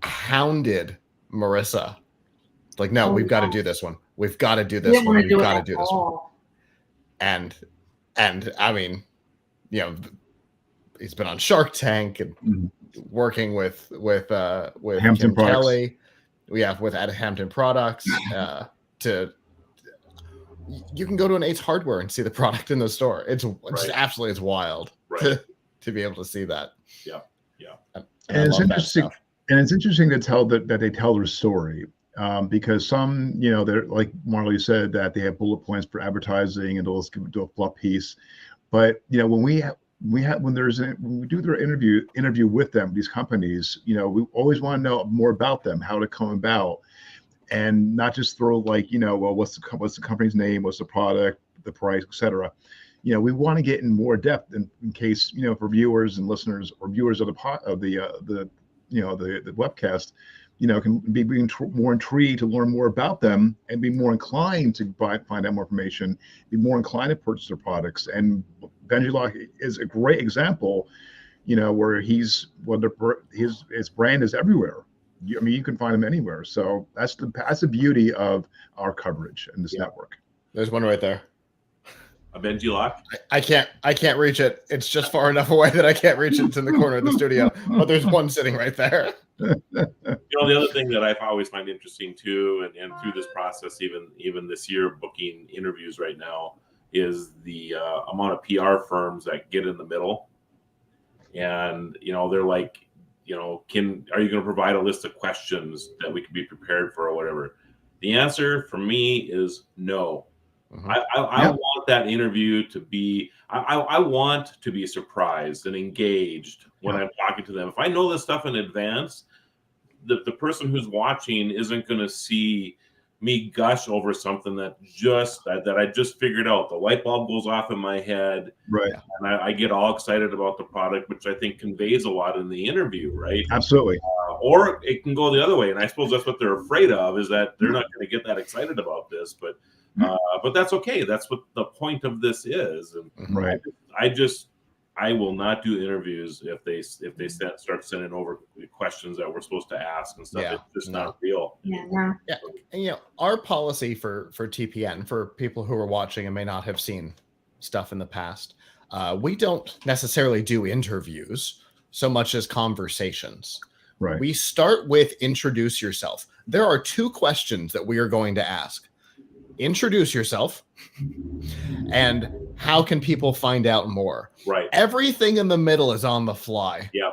hounded Marissa. Like, no, we've got to do this one. We've got to do this one. We've got to do this one. And I mean, you know, he's been on Shark Tank and working with Hampton Kim Kelly. With Hampton Products. You can go to an Ace Hardware and see the product in the store. It's absolutely, it's wild to be able to see that. Yeah. And it's interesting. And it's interesting to tell that they tell their story. Because some, you know, they're like Marley said, that they have bullet points for advertising and they'll do a fluff piece. But, you know, when we do their interview with them, these companies, you know, we always want to know more about them, how to come about, and not just throw like, you know, well, what's the company's name, what's the product, the price, etc. You know, we want to get in more depth in case, you know, for viewers and listeners or viewers of the webcast, you know, can be more intrigued to learn more about them and be more inclined to find out more information, be more inclined to purchase their products. And Benji Lock is a great example, you know, where his brand is everywhere. I mean, you can find him anywhere. So that's the beauty of our coverage in this network. There's one right there. A Benji Lock? I can't reach it. It's just far enough away that I can't reach it. It's in the corner of the studio. But there's one sitting right there. You know, the other thing that I always find interesting too, and through this process, even this year, booking interviews right now, is the amount of PR firms that get in the middle. And, you know, they're like, you know, are you going to provide a list of questions that we can be prepared for or whatever? The answer for me is no. Mm-hmm. I want that interview to be, I want to be surprised and engaged when I'm talking to them. If I know this stuff in advance, the person who's watching isn't going to see me gush over something that I just figured out. The light bulb goes off in my head, right? And I get all excited about the product, which I think conveys a lot in the interview, right? Absolutely. Or it can go the other way, and I suppose that's what they're afraid of, is that they're not going to get that excited about this, but that's okay. That's what the point of this is. And right. I will not do interviews if they start sending over questions that we're supposed to ask and stuff. It's just not real. Yeah. And, you know, our policy for TPN, for people who are watching and may not have seen stuff in the past, we don't necessarily do interviews so much as conversations. Right. We start with introduce yourself. There are 2 questions that we are going to ask. Introduce yourself, and how can people find out more? Right. Everything in the middle is on the fly. Yeah.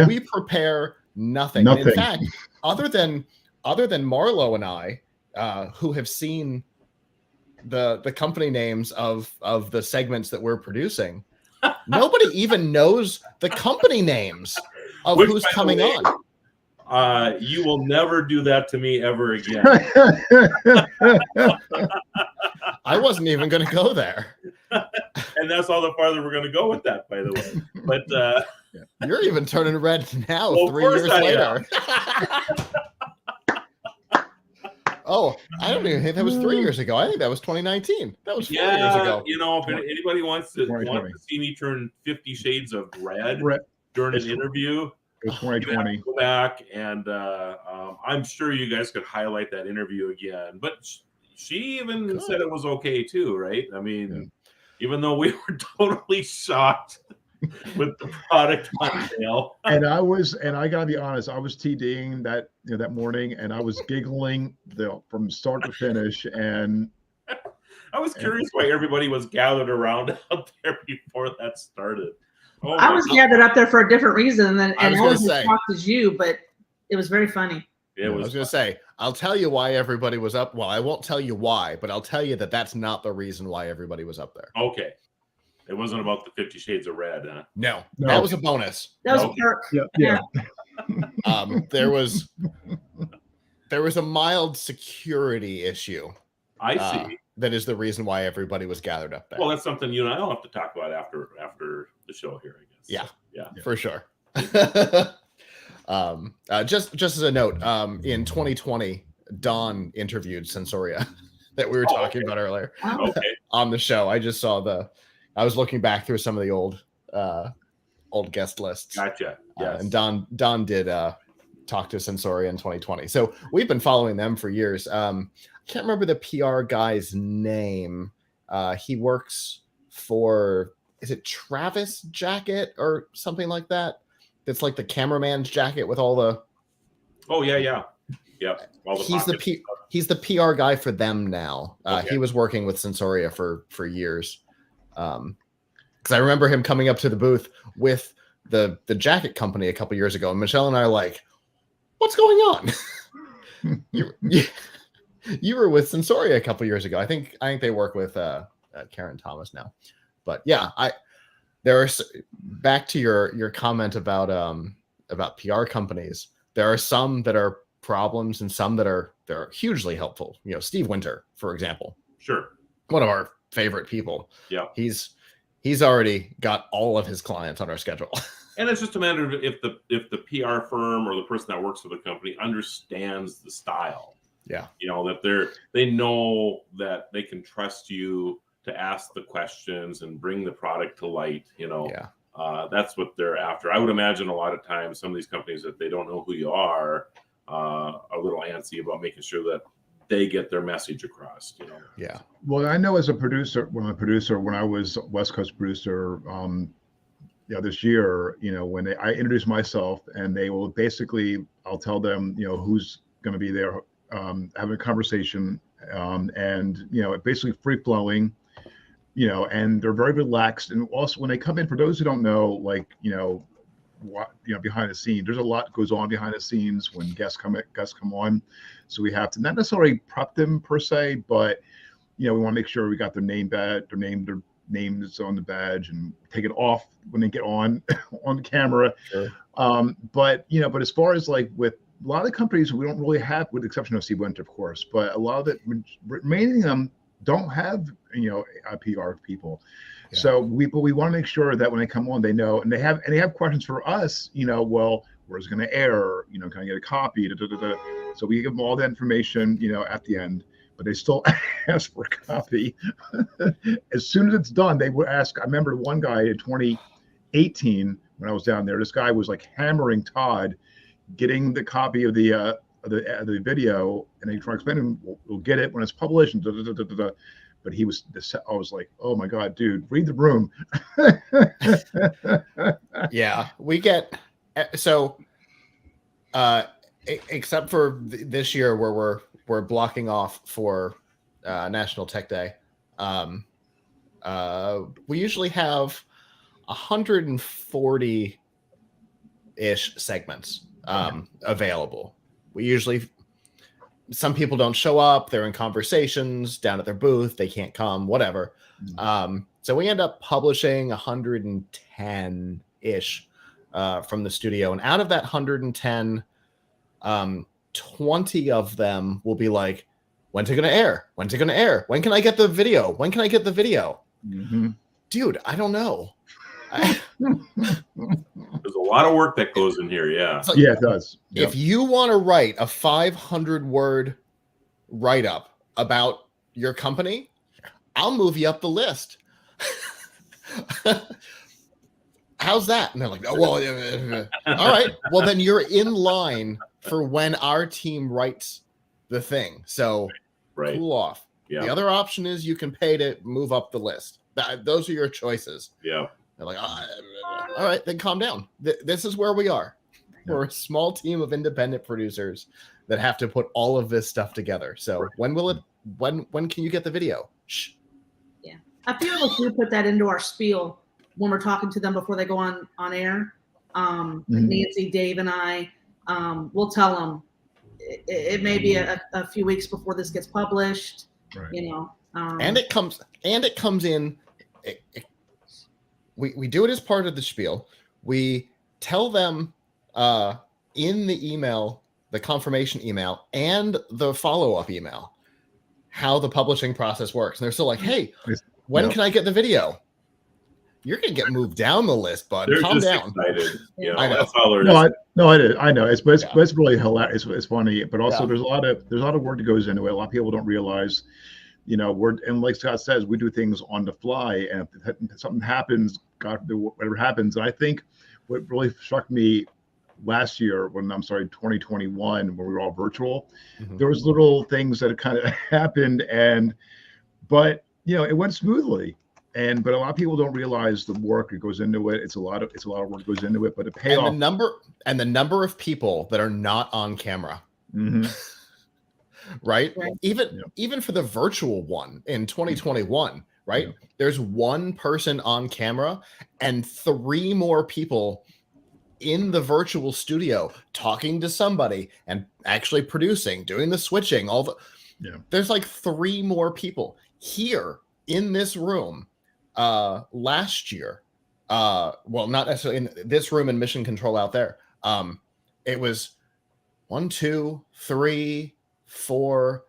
We prepare nothing. And in fact, other than Marlo and I, who have seen the company names of the segments that we're producing, nobody even knows the company names of who's coming on. You will never do that to me ever again. I wasn't even going to go there. And that's all the farther we're going to go with that, by the way. But you're even turning red now, 3 years later. Oh, I don't even think that was 3 years ago. I think that was 2019. That was 4 years ago. You know, if anybody wants to see me turn 50 shades of red during an interview, it was 2020. Go back, and I'm sure you guys could highlight that interview again. But she even said it was okay too, right? I mean, even though we were totally shocked with the product on sale. And I gotta be honest, I was TDing that morning, and I was giggling from start to finish. And I was curious why everybody was gathered around out there before that started. Oh, I was gathered up there for a different reason, and I was as shocked as you, but it was very funny. I was going to say, I'll tell you why everybody was up. Well, I won't tell you why, but I'll tell you that that's not the reason why everybody was up there. Okay. It wasn't about the 50 Shades of Red, huh? No, that was a bonus. That was a perk. Yeah. There was a mild security issue. I see. That is the reason why everybody was gathered up there. Well, that's something you and I will have to talk about after the show here, I guess. Yeah. So, yeah. For sure. Just as a note, in 2020, Don interviewed Sensoria that we were talking about earlier on the show. I just saw I was looking back through some of the old guest lists. Gotcha. Yes. And Don did talk to Sensoria in 2020. So we've been following them for years. I can't remember the PR guy's name. He works for, is it Travis Jacket or something like that? It's like the cameraman's jacket with all the. Oh yeah. He's the PR guy for them now. He was working with Sensoria for years. Because I remember him coming up to the booth with the jacket company a couple years ago, and Michelle and I are like, "What's going on?" you were with Sensoria a couple years ago. I think they work with Karen Thomas now. But yeah, back to your comment about PR companies. There are some that are problems and some that are hugely helpful. You know, Steve Winter, for example. Sure. One of our favorite people. Yeah. He's already got all of his clients on our schedule. And it's just a matter of if the PR firm or the person that works for the company understands the style. Yeah. You know, that they know that they can trust you to ask the questions and bring the product to light, you know. Yeah. That's what they're after. I would imagine a lot of times some of these companies that they don't know who you are a little antsy about making sure that they get their message across, you know. Yeah. Well, I know as a producer, when I was West Coast producer, this year, you know, when I introduce myself and they will basically, I'll tell them, you know, who's going to be there, having a conversation, and, you know, basically free flowing, you know, and they're very relaxed. And also when they come in, for those who don't know, like, you know, what, you know, behind the scenes, there's a lot goes on behind the scenes when guests come on. So we have to not necessarily prep them per se, but, you know, we want to make sure we got their name badge, their name is on the badge, and take it off when they get on the camera. Sure. But as far as like with a lot of companies, we don't really have, with the exception of Steve Winter, of course, but a lot of it, remaining them don't have, you know, PR people. Yeah. So we want to make sure that when they come on, they know, and they have questions for us, you know, well, where's it going to air? You know, can I get a copy? So we give them all the information, you know, at the end, but they still ask for a copy. As soon as it's done, they would ask. I remember one guy in 2018 when I was down there, this guy was like hammering Todd, getting the copy of the video, and they try to explain to him, we'll get it when it's published, and but he was, I was like, oh my God, dude, read the room. Yeah, we get, so except for this year where we're blocking off for National Tech Day, we usually have 140-ish segments available. We usually, some people don't show up, they're in conversations down at their booth, they can't come, whatever. So we end up publishing 110-ish from the studio. And out of that 110, 20 of them will be like, when's it going to air? When's it going to air? When can I get the video? When can I get the video? Mm-hmm. Dude, I don't know. There's a lot of work that goes in here. Yeah. So yeah, it does. Yep. If you want to write a 500-word write-up about your company, I'll move you up the list. How's that? And they're like, oh, well, all right. Well, then you're in line for when our team writes the thing. So cool off. Yeah. The other option is you can pay to move up the list. Those are your choices. Yeah. They're like, all right, then calm down. This is where we are. Yeah. We're a small team of independent producers that have to put all of this stuff together. So when can you get the video? Shh, A few of us do put that into our spiel when we're talking to them before they go on air. Nancy, Dave, and I will tell them it may be a few weeks before this gets published. Right. You know, and it comes in. We do it as part of the spiel. We tell them in the email, the confirmation email, and the follow-up email, how the publishing process works. And they're still like, hey, when can I get the video? You're going to get moved down the list, bud. They're Calm just down. excited. You know, I know. that's all there is. I know. It's really hilarious. It's funny, but also there's a lot of work that goes into it. A lot of people don't realize, you know, and like Scott says, we do things on the fly, and if something happens, God, whatever happens. And I think what really struck me last year, 2021, when we were all virtual, there was little things that kind of happened, but you know, it went smoothly. But a lot of people don't realize the work that goes into it. It's a lot of work goes into it, but the payoff and the number of people that are not on camera. Right? Even for the virtual one in 2021, right? Yeah. There's one person on camera and 3 more people in the virtual studio talking to somebody and actually producing, doing the switching, there's like 3 more people here in this room. Last year, well, not necessarily in this room in Mission Control out there. It was 1, 2, 3, 4,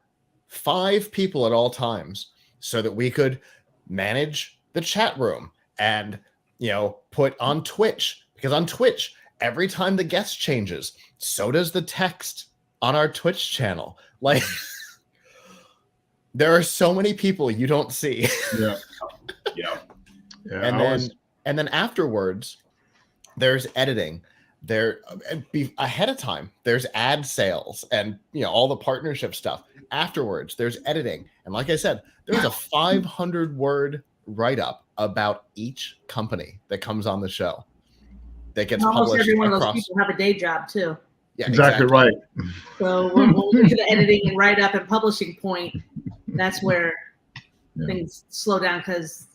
5 people at all times, so that we could manage the chat room and, you know, put on Twitch, because on Twitch, every time the guest changes, so does the text on our Twitch channel. Like, there are so many people you don't see. Yeah. And then afterwards, there's editing. Ahead of time, there's ad sales and, you know, all the partnership stuff. Afterwards, there's editing. And like I said, there's a 500-word write-up about each company that comes on the show that gets almost published. Every one of those people have a day job too. Yeah, exactly right. So when we get to the editing and write-up and publishing point, that's where things slow down, because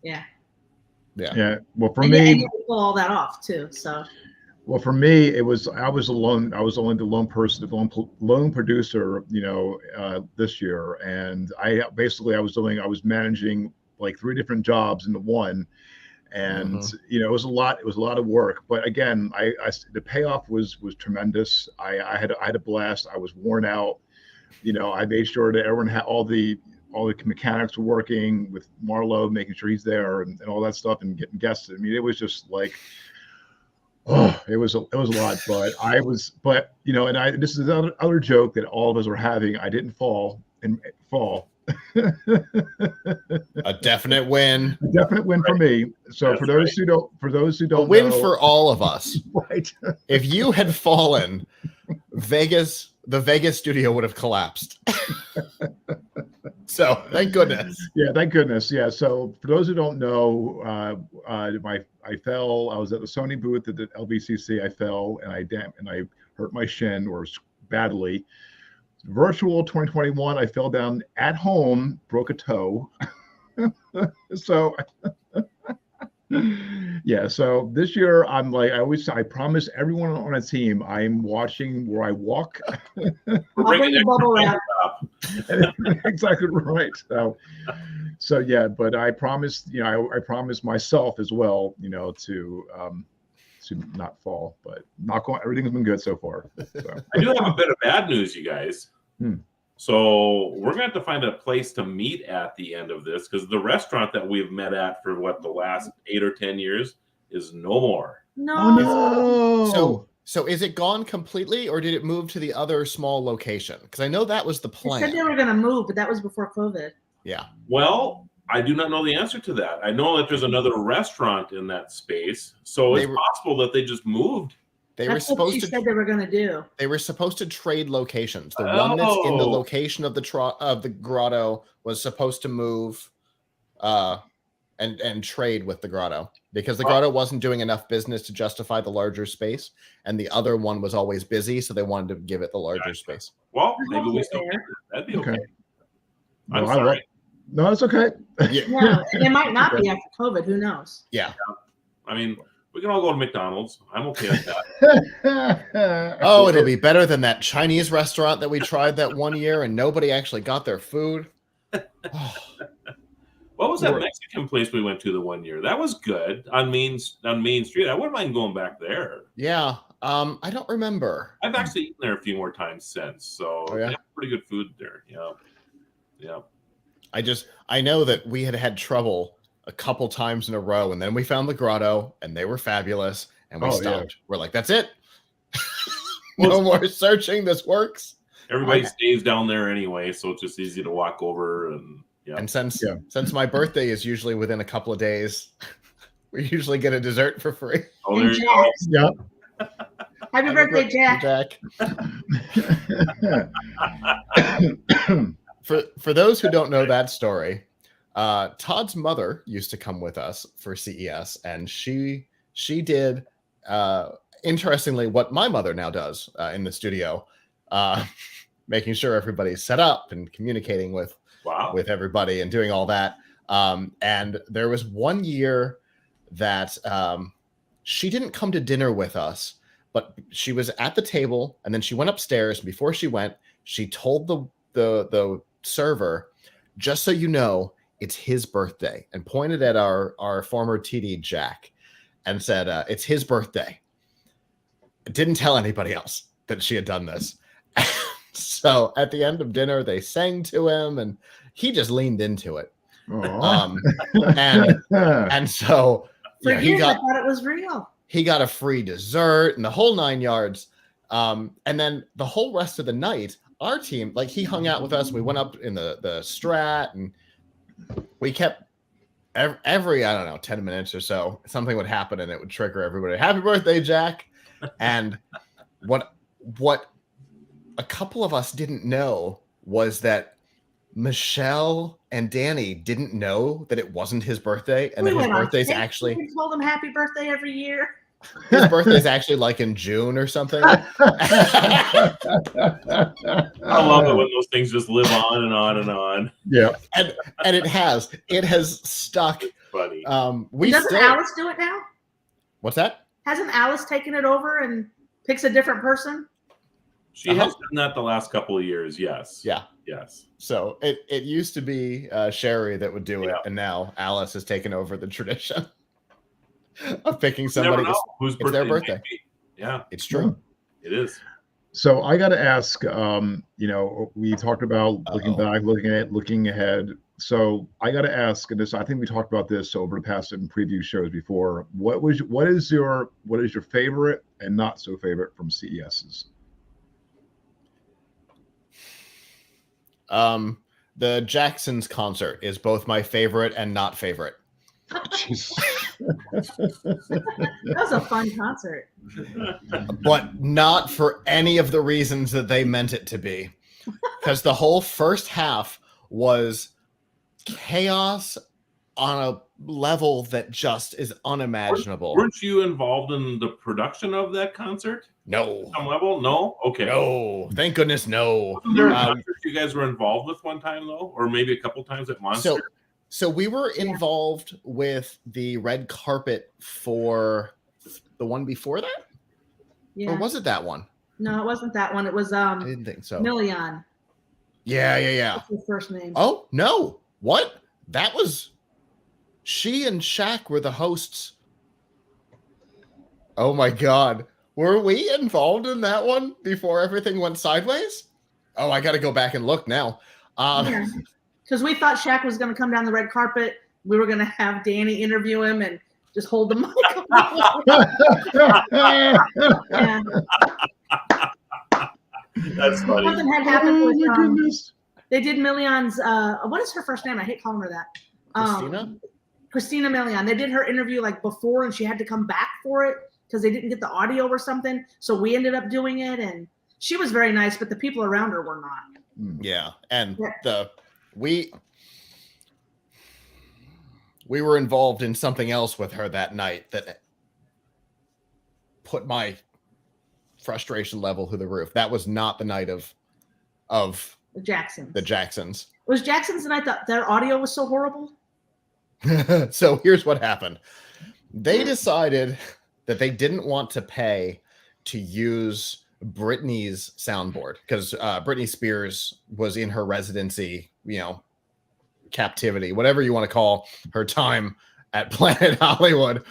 well, for me, and you pull all that off too. So, well, for me, I was alone. I was only the lone person, the lone producer, you know, this year, and I was managing like 3 different jobs into one, and you know, it was a lot of work. But again, the payoff was tremendous. I had a blast. I was worn out. You know, I made sure that everyone had all the mechanics were working with Marlo, making sure he's there and all that stuff, and getting guests. I mean, it was just like, it was a lot. But you know, and this is another joke that all of us were having. I didn't fall. A definite win. A definite win for me. So for those who don't, a win for all of us. Right. If you had fallen, the Vegas studio would have collapsed. So thank goodness. Yeah, thank goodness. Yeah. So for those who don't know, I fell. I was at the Sony booth at the LBCC. I fell and I hurt my shin badly. Virtual 2021, I fell down at home, broke a toe. So yeah, so this year I'm like, I promise everyone on a team, I'm watching where I walk. Bubble wrap. Exactly right. So yeah, but I promised, you know, I promised myself as well, you know, to not fall, but everything's been good so far. So. I do have a bit of bad news, you guys. So we're going to have to find a place to meet at the end of this, because the restaurant that we've met at for the last 8 or 10 years is no more. No. Oh, no. So is it gone completely, or did it move to the other small location? Because I know that was the plan. They said they were going to move, but that was before COVID. Yeah. Well, I do not know the answer to that. I know that there's another restaurant in that space, so it's possible that they just moved. That's what she said they were going to do. They were supposed to trade locations. The one that's in the location of the grotto was supposed to move and trade with the grotto, because the grotto wasn't doing enough business to justify the larger space, and the other one was always busy, so they wanted to give it the larger space. Well, maybe we still get it. That'd be okay. I'm sorry. No, it's okay. Yeah, it might not be after COVID. Who knows? Yeah. I mean, we can all go to McDonald's. I'm okay with that. Oh, it'll be better than that Chinese restaurant that we tried that one year and nobody actually got their food. What was that Mexican place we went to the one year? That was good on Main Street. I wouldn't mind going back there. Yeah. I don't remember. I've actually eaten there a few more times since. So Oh, yeah? they have pretty good food there. Yeah. Yeah. I know that we had trouble a couple times in a row, and then we found the grotto, and they were fabulous, and we stopped. Yeah. We're like, that's it. No more searching. This works. Everybody stays down there anyway, so it's just easy to walk over. And yeah. And since my birthday is usually within a couple of days, we usually get a dessert for free. Oh, there you go. Yeah. Happy birthday, Jack. For those who don't know that story, Todd's mother used to come with us for CES, and she did interestingly what my mother now does in the studio, making sure everybody's set up and communicating with everybody and doing all that. And there was one year that she didn't come to dinner with us, but she was at the table, and then she went upstairs. Before she went, she told the server, just so you know, it's his birthday, and pointed at our former TD Jack and said, it's his birthday. Didn't tell anybody else that she had done this. So at the end of dinner, they sang to him, and he just leaned into it. And so I thought it was real. He got a free dessert and the whole 9 yards. And then the whole rest of the night, our team, like, he hung out with us. We went up in the Strat, and we kept every, I don't know, 10 minutes or so, something would happen and it would trigger everybody. Happy birthday, Jack. And what a couple of us didn't know was that Michelle and Danny didn't know that it wasn't his birthday, and that his birthday's actually. We told him happy birthday every year. His birthday's actually like in June or something. I love it when those things just live on and on and on. Yeah, and it has stuck. Funny. Doesn't Alice do it now? What's that? Hasn't Alice taken it over and picks a different person? She has done that the last couple of years. Yes. Yeah. Yes. So it used to be Sherry that would do it, and now Alice has taken over the tradition of picking somebody whose their birthday. Yeah, it's true. It is. So I got to ask. We talked about looking back, looking ahead. So I got to ask, and I think we talked about this over the past in preview shows before. What is your favorite and not so favorite from CESs? The Jacksons concert is both my favorite and not favorite. That was a fun concert. But not for any of the reasons that they meant it to be. Because the whole first half was chaos on a level that just is unimaginable. Weren't you involved in the production of that concert? No. Some level? No? Okay. No. Thank goodness, no. Wasn't there a concert you guys were involved with one time, though? Or maybe a couple times at Monster? So we were involved with the red carpet for the one before that? Yeah. Or was it that one? No, it wasn't that one. It was I didn't think so. Million. Yeah. That's his first name. Oh, no. What? That was she and Shaq were the hosts. Oh my God. Were we involved in that one before everything went sideways? Oh, I got to go back and look now. Because we thought Shaq was going to come down the red carpet. We were going to have Danny interview him and just hold the mic. Yeah. That's funny. Something had happened with they did Million's what is her first name? I hate calling her that. Christina Milian. They did her interview like before, and she had to come back for it because they didn't get the audio or something. So we ended up doing it, and she was very nice, but the people around her were not. Yeah, and we were involved in something else with her that night that put my frustration level through the roof. That was not the night of the Jacksons. The Jacksons. Was Jacksons the night that their audio was so horrible? So here's what happened. They decided that they didn't want to pay to use Britney's soundboard because Britney Spears was in her residency, captivity, whatever you want to call her time at Planet Hollywood.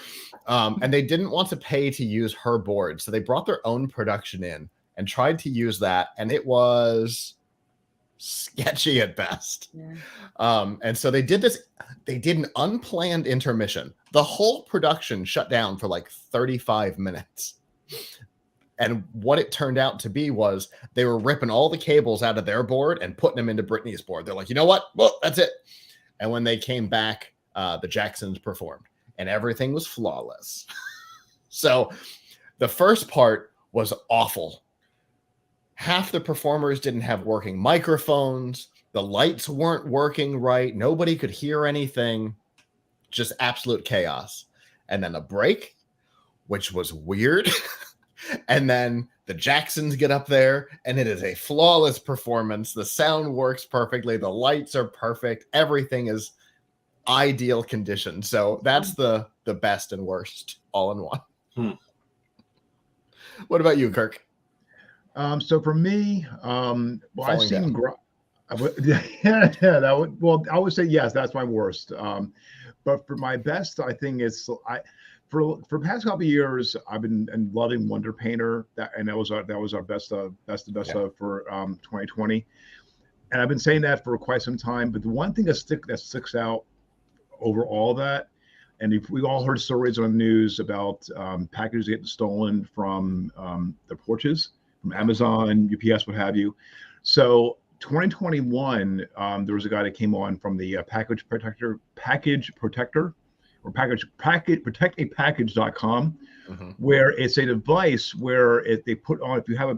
And they didn't want to pay to use her board. So they brought their own production in and tried to use that. And it was sketchy at best. Yeah. And so they did an unplanned intermission. The whole production shut down for like 35 minutes. And what it turned out to be was they were ripping all the cables out of their board and putting them into Britney's board. They're like, you know what? Well, that's it. And when they came back, the Jacksons performed and everything was flawless. So the first part was awful. Half the performers didn't have working microphones. The lights weren't working right. Nobody could hear anything. Just absolute chaos. And then a break, which was weird. And then the Jacksons get up there and it is a flawless performance. The sound works perfectly. The lights are perfect. Everything is ideal condition. So that's the best and worst all in one. What about you, Kirk? So for me, I've seen I would say yes, that's my worst. But for my best, I think it's for the past couple of years, I've been loving Wonder Painter, and that was our best of for 2020. And I've been saying that for quite some time. But the one thing that sticks out over all that, and if we all heard stories on the news about packages getting stolen from the porches, from Amazon, UPS, what have you. So 2021, there was a guy that came on from the package protector, or protectapackage.com, where it's a device where they put on, if you have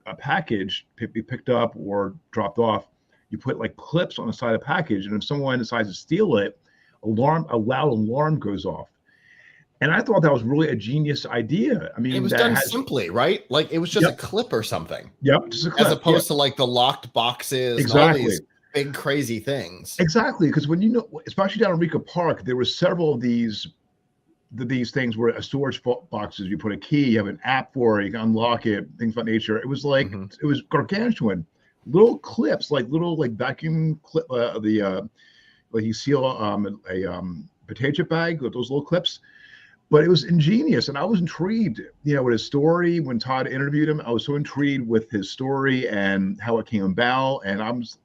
a package to be picked up or dropped off, you put like clips on the side of the package, and if someone decides to steal it, a loud alarm goes off. And I thought that was really a genius idea. I mean, it was done simply, right? Like it was just a clip or something. Yep, just a clip. As opposed to like the locked boxes, exactly, and all these big crazy things. Exactly, because when especially down in Rica Park, there were several of these things where a storage boxes, you put a key, you have an app for it, you can unlock it, things of that nature. It was like it was gargantuan. Little clips, like little vacuum clip, like you seal a potato chip bag with those little clips. But it was ingenious, and I was intrigued, with his story. When Todd interviewed him, I was so intrigued with his story and how it came about. And I was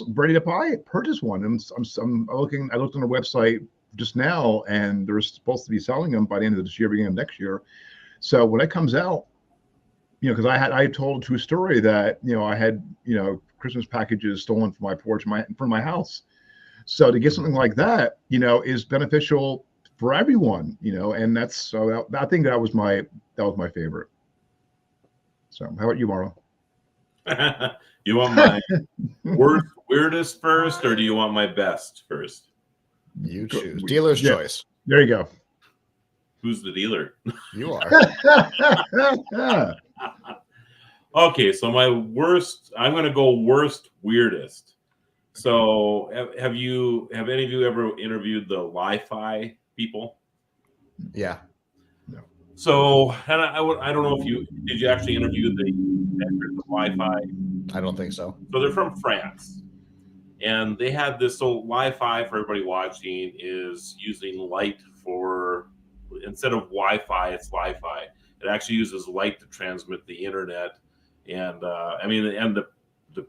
ready to purchase one. And I looked on their website just now, and they're supposed to be selling them by the end of this year, beginning of next year. So when it comes out, because I told a true story that I had Christmas packages stolen from my porch, from my house. So to get something like that, is beneficial for everyone, and that's so. I think that was my favorite. So, how about you, Marlo? You want my weirdest first, or do you want my best first? You choose. Dealer's choice. There you go. Who's the dealer? You are. Okay, so my worst. I'm going to go worst weirdest. So, have any of you ever interviewed the Wi-Fi people? Yeah. No. So, and I don't know if did you actually interview the Wi-Fi? I don't think so. So they're from France, and they had this. So Wi-Fi, for everybody watching, is using light instead of Wi-Fi, it's Wi-Fi. It actually uses light to transmit the internet, and the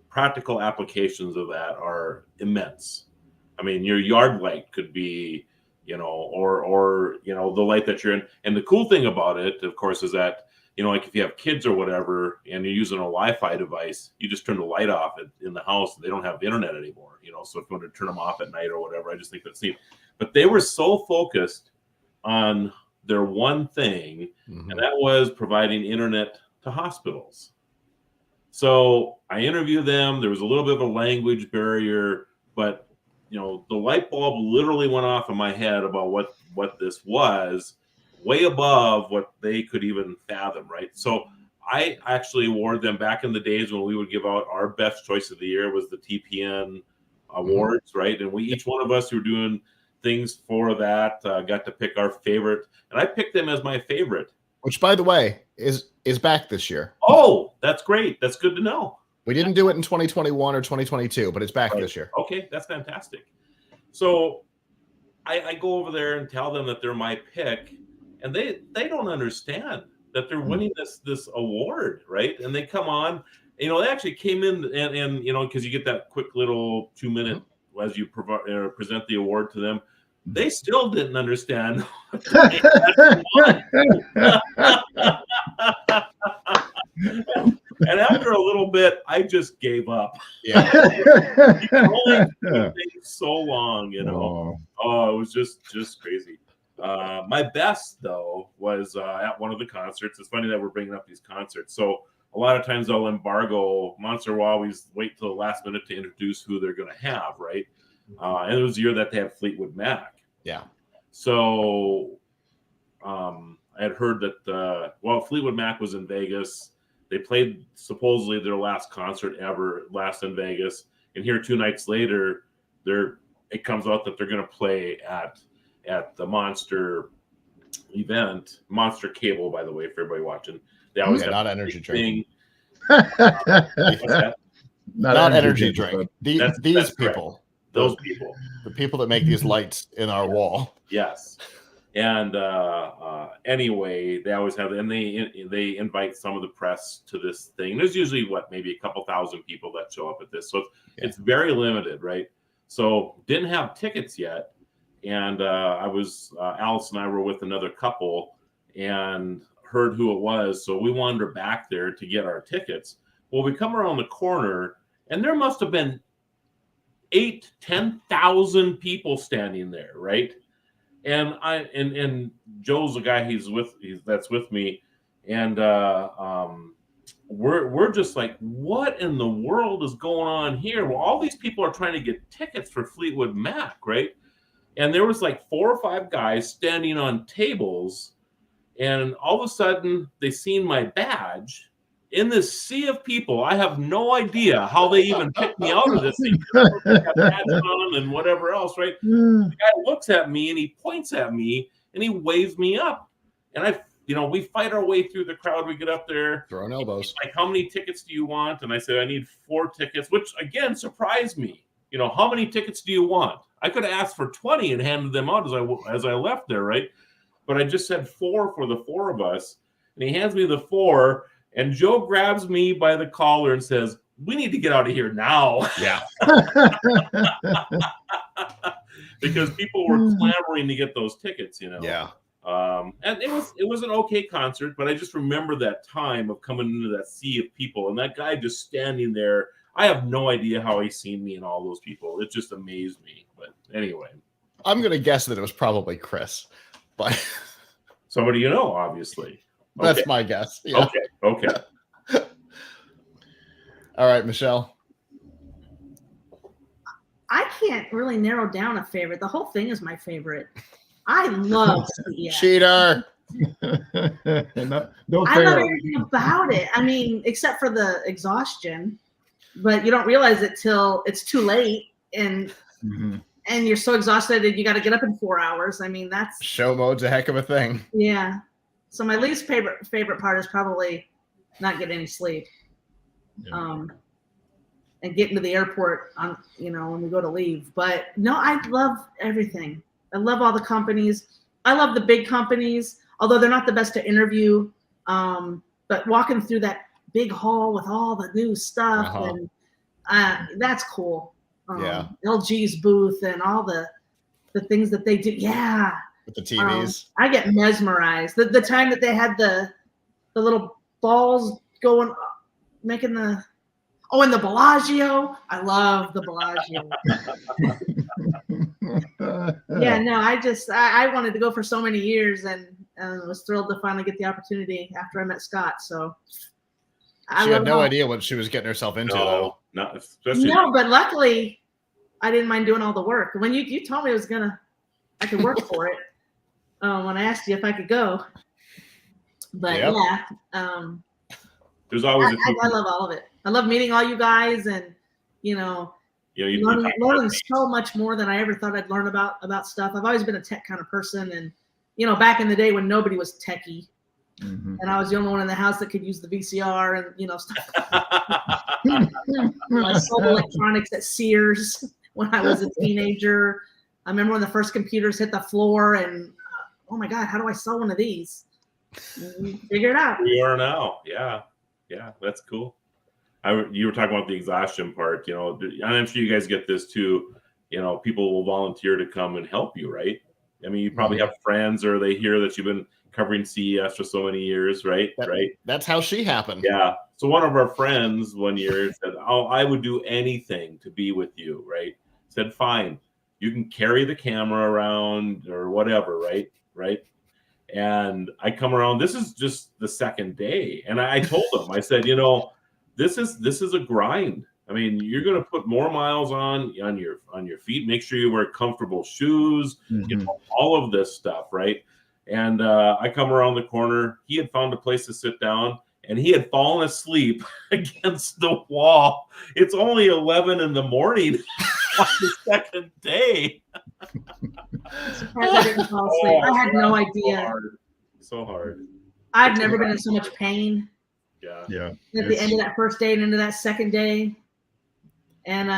practical applications of that are immense. I mean, your yard light could be, or the light that you're in. And the cool thing about it, of course, is that, like if you have kids or whatever, and you're using a Wi-Fi device, you just turn the light off in the house. They don't have the internet anymore, So if you want to turn them off at night or whatever, I just think that's neat. But they were so focused on their one thing, and that was providing internet to hospitals. So I interviewed them. There was a little bit of a language barrier, but the light bulb literally went off in my head about what this was, way above what they could even fathom, right? So I actually awarded them, back in the days when we would give out our best choice of the year was the TPN awards, right? And each one of us who were doing things for that got to pick our favorite, and I picked them as my favorite. Which, by the way, is back this year. Oh, that's great. That's good to know. We didn't do it in 2021 or 2022, but it's back this year. Okay, that's fantastic. So I go over there and tell them that they're my pick, and they don't understand that they're winning this award, right? And they come on, they actually came in and because you get that quick little 2-minute as you present the award to them. They still didn't understand. And after a little bit, I just gave up. Yeah. You can only do things so long, Oh, it was just crazy. My best, though, was at one of the concerts. It's funny that we're bringing up these concerts. So a lot of times they'll embargo. Monster will always wait till the last minute to introduce who they're going to have, right? And it was the year that they had Fleetwood Mac. Yeah. So I had heard that, Fleetwood Mac was in Vegas. They played supposedly their last concert ever, last in Vegas. And here 2 nights later, it comes out that they're going to play at the Monster event, Monster Cable, by the way, for everybody watching. They always have not energy drink. Not energy drink. These that's people. Correct. Those people. The people that make these lights in our wall. Yes. And anyway, they always have, and they invite some of the press to this thing. There's usually maybe a couple thousand people that show up at this, so it's very limited, right? So didn't have tickets yet, and Alice and I were with another couple and heard who it was, so we wandered back there to get our tickets. Well, we come around the corner, and there must have been 10,000 people standing there, right? And Joe's the guy that's with me, and we're just like, what in the world is going on here? Well, all these people are trying to get tickets for Fleetwood Mac, right? And there was like 4 or 5 guys standing on tables, and all of a sudden they seen my badge in this sea of people. I have no idea how they even picked me out of this thing. I got badge on and whatever else, right? The guy looks at me and he points at me and he waves me up. And we fight our way through the crowd. We get up there, throwing elbows. Like, how many tickets do you want? And I said, I need 4 tickets, which again surprised me. How many tickets do you want? I could have asked for 20 and handed them out as I left there, right? But I just said 4 for the 4 of us. And he hands me the 4. And Joe grabs me by the collar and says, we need to get out of here now. Yeah. Because people were clamoring to get those tickets, Yeah. And it was an okay concert, but I just remember that time of coming into that sea of people and that guy just standing there. I have no idea how he seen me and all those people. It just amazed me. But anyway. I'm going to guess that it was probably Chris. But somebody obviously. That's my guess. Yeah. Okay. All right, Michelle. I can't really narrow down a favorite. The whole thing is my favorite. I love CES. Cheater. No I fair. love everything about it. I mean, except for the exhaustion, but you don't realize it till it's too late, and you're so exhausted and you got to get up in 4 hours. I mean, that's show mode's a heck of a thing. Yeah. So my least favorite part is probably not getting any sleep, and getting to the airport on when we go to leave. But no, I love everything. I love all the companies. I love the big companies, although they're not the best to interview. But walking through that big hall with all the new stuff, and that's cool. LG's booth and all the things that they do. Yeah. With the TVs. I get mesmerized. The time that they had the little balls going, making and the Bellagio. I love the Bellagio. Yeah, no, I wanted to go for so many years, and was thrilled to finally get the opportunity after I met Scott. So she had no idea what she was getting herself into, though. No, but luckily I didn't mind doing all the work. When you told me I could work for it. When I asked you if I could go, but there's always I love all of it. I love meeting all you guys, and learning so much more than I ever thought I'd learn about stuff. I've always been a tech kind of person, and back in the day when nobody was techie, and I was the only one in the house that could use the VCR and stuff. I sold electronics at Sears when I was a teenager. I remember when the first computers hit the floor, and oh my God, how do I sell one of these? Figure it out. We are now, yeah, that's cool. You were talking about the exhaustion part, and I'm sure you guys get this too. People will volunteer to come and help you, right? I mean, you probably have friends, or they hear that you've been covering CES for so many years, right? That's how she happened. Yeah. So one of our friends one year said, "Oh, I would do anything to be with you," right? Said, "Fine, you can carry the camera around or whatever, right? And I come around. This is just the second day, and I told him, I said, this is a grind. I mean, you're going to put more miles on your feet. Make sure you wear comfortable shoes. All of this stuff, right?" And I come around the corner. He had found a place to sit down, and he had fallen asleep against the wall. It's only 11 in the morning on the second day. I'm surprised I didn't fall asleep. I had no idea. So hard. I've never been in so much pain. Yeah. At the end of that first day and into that second day. And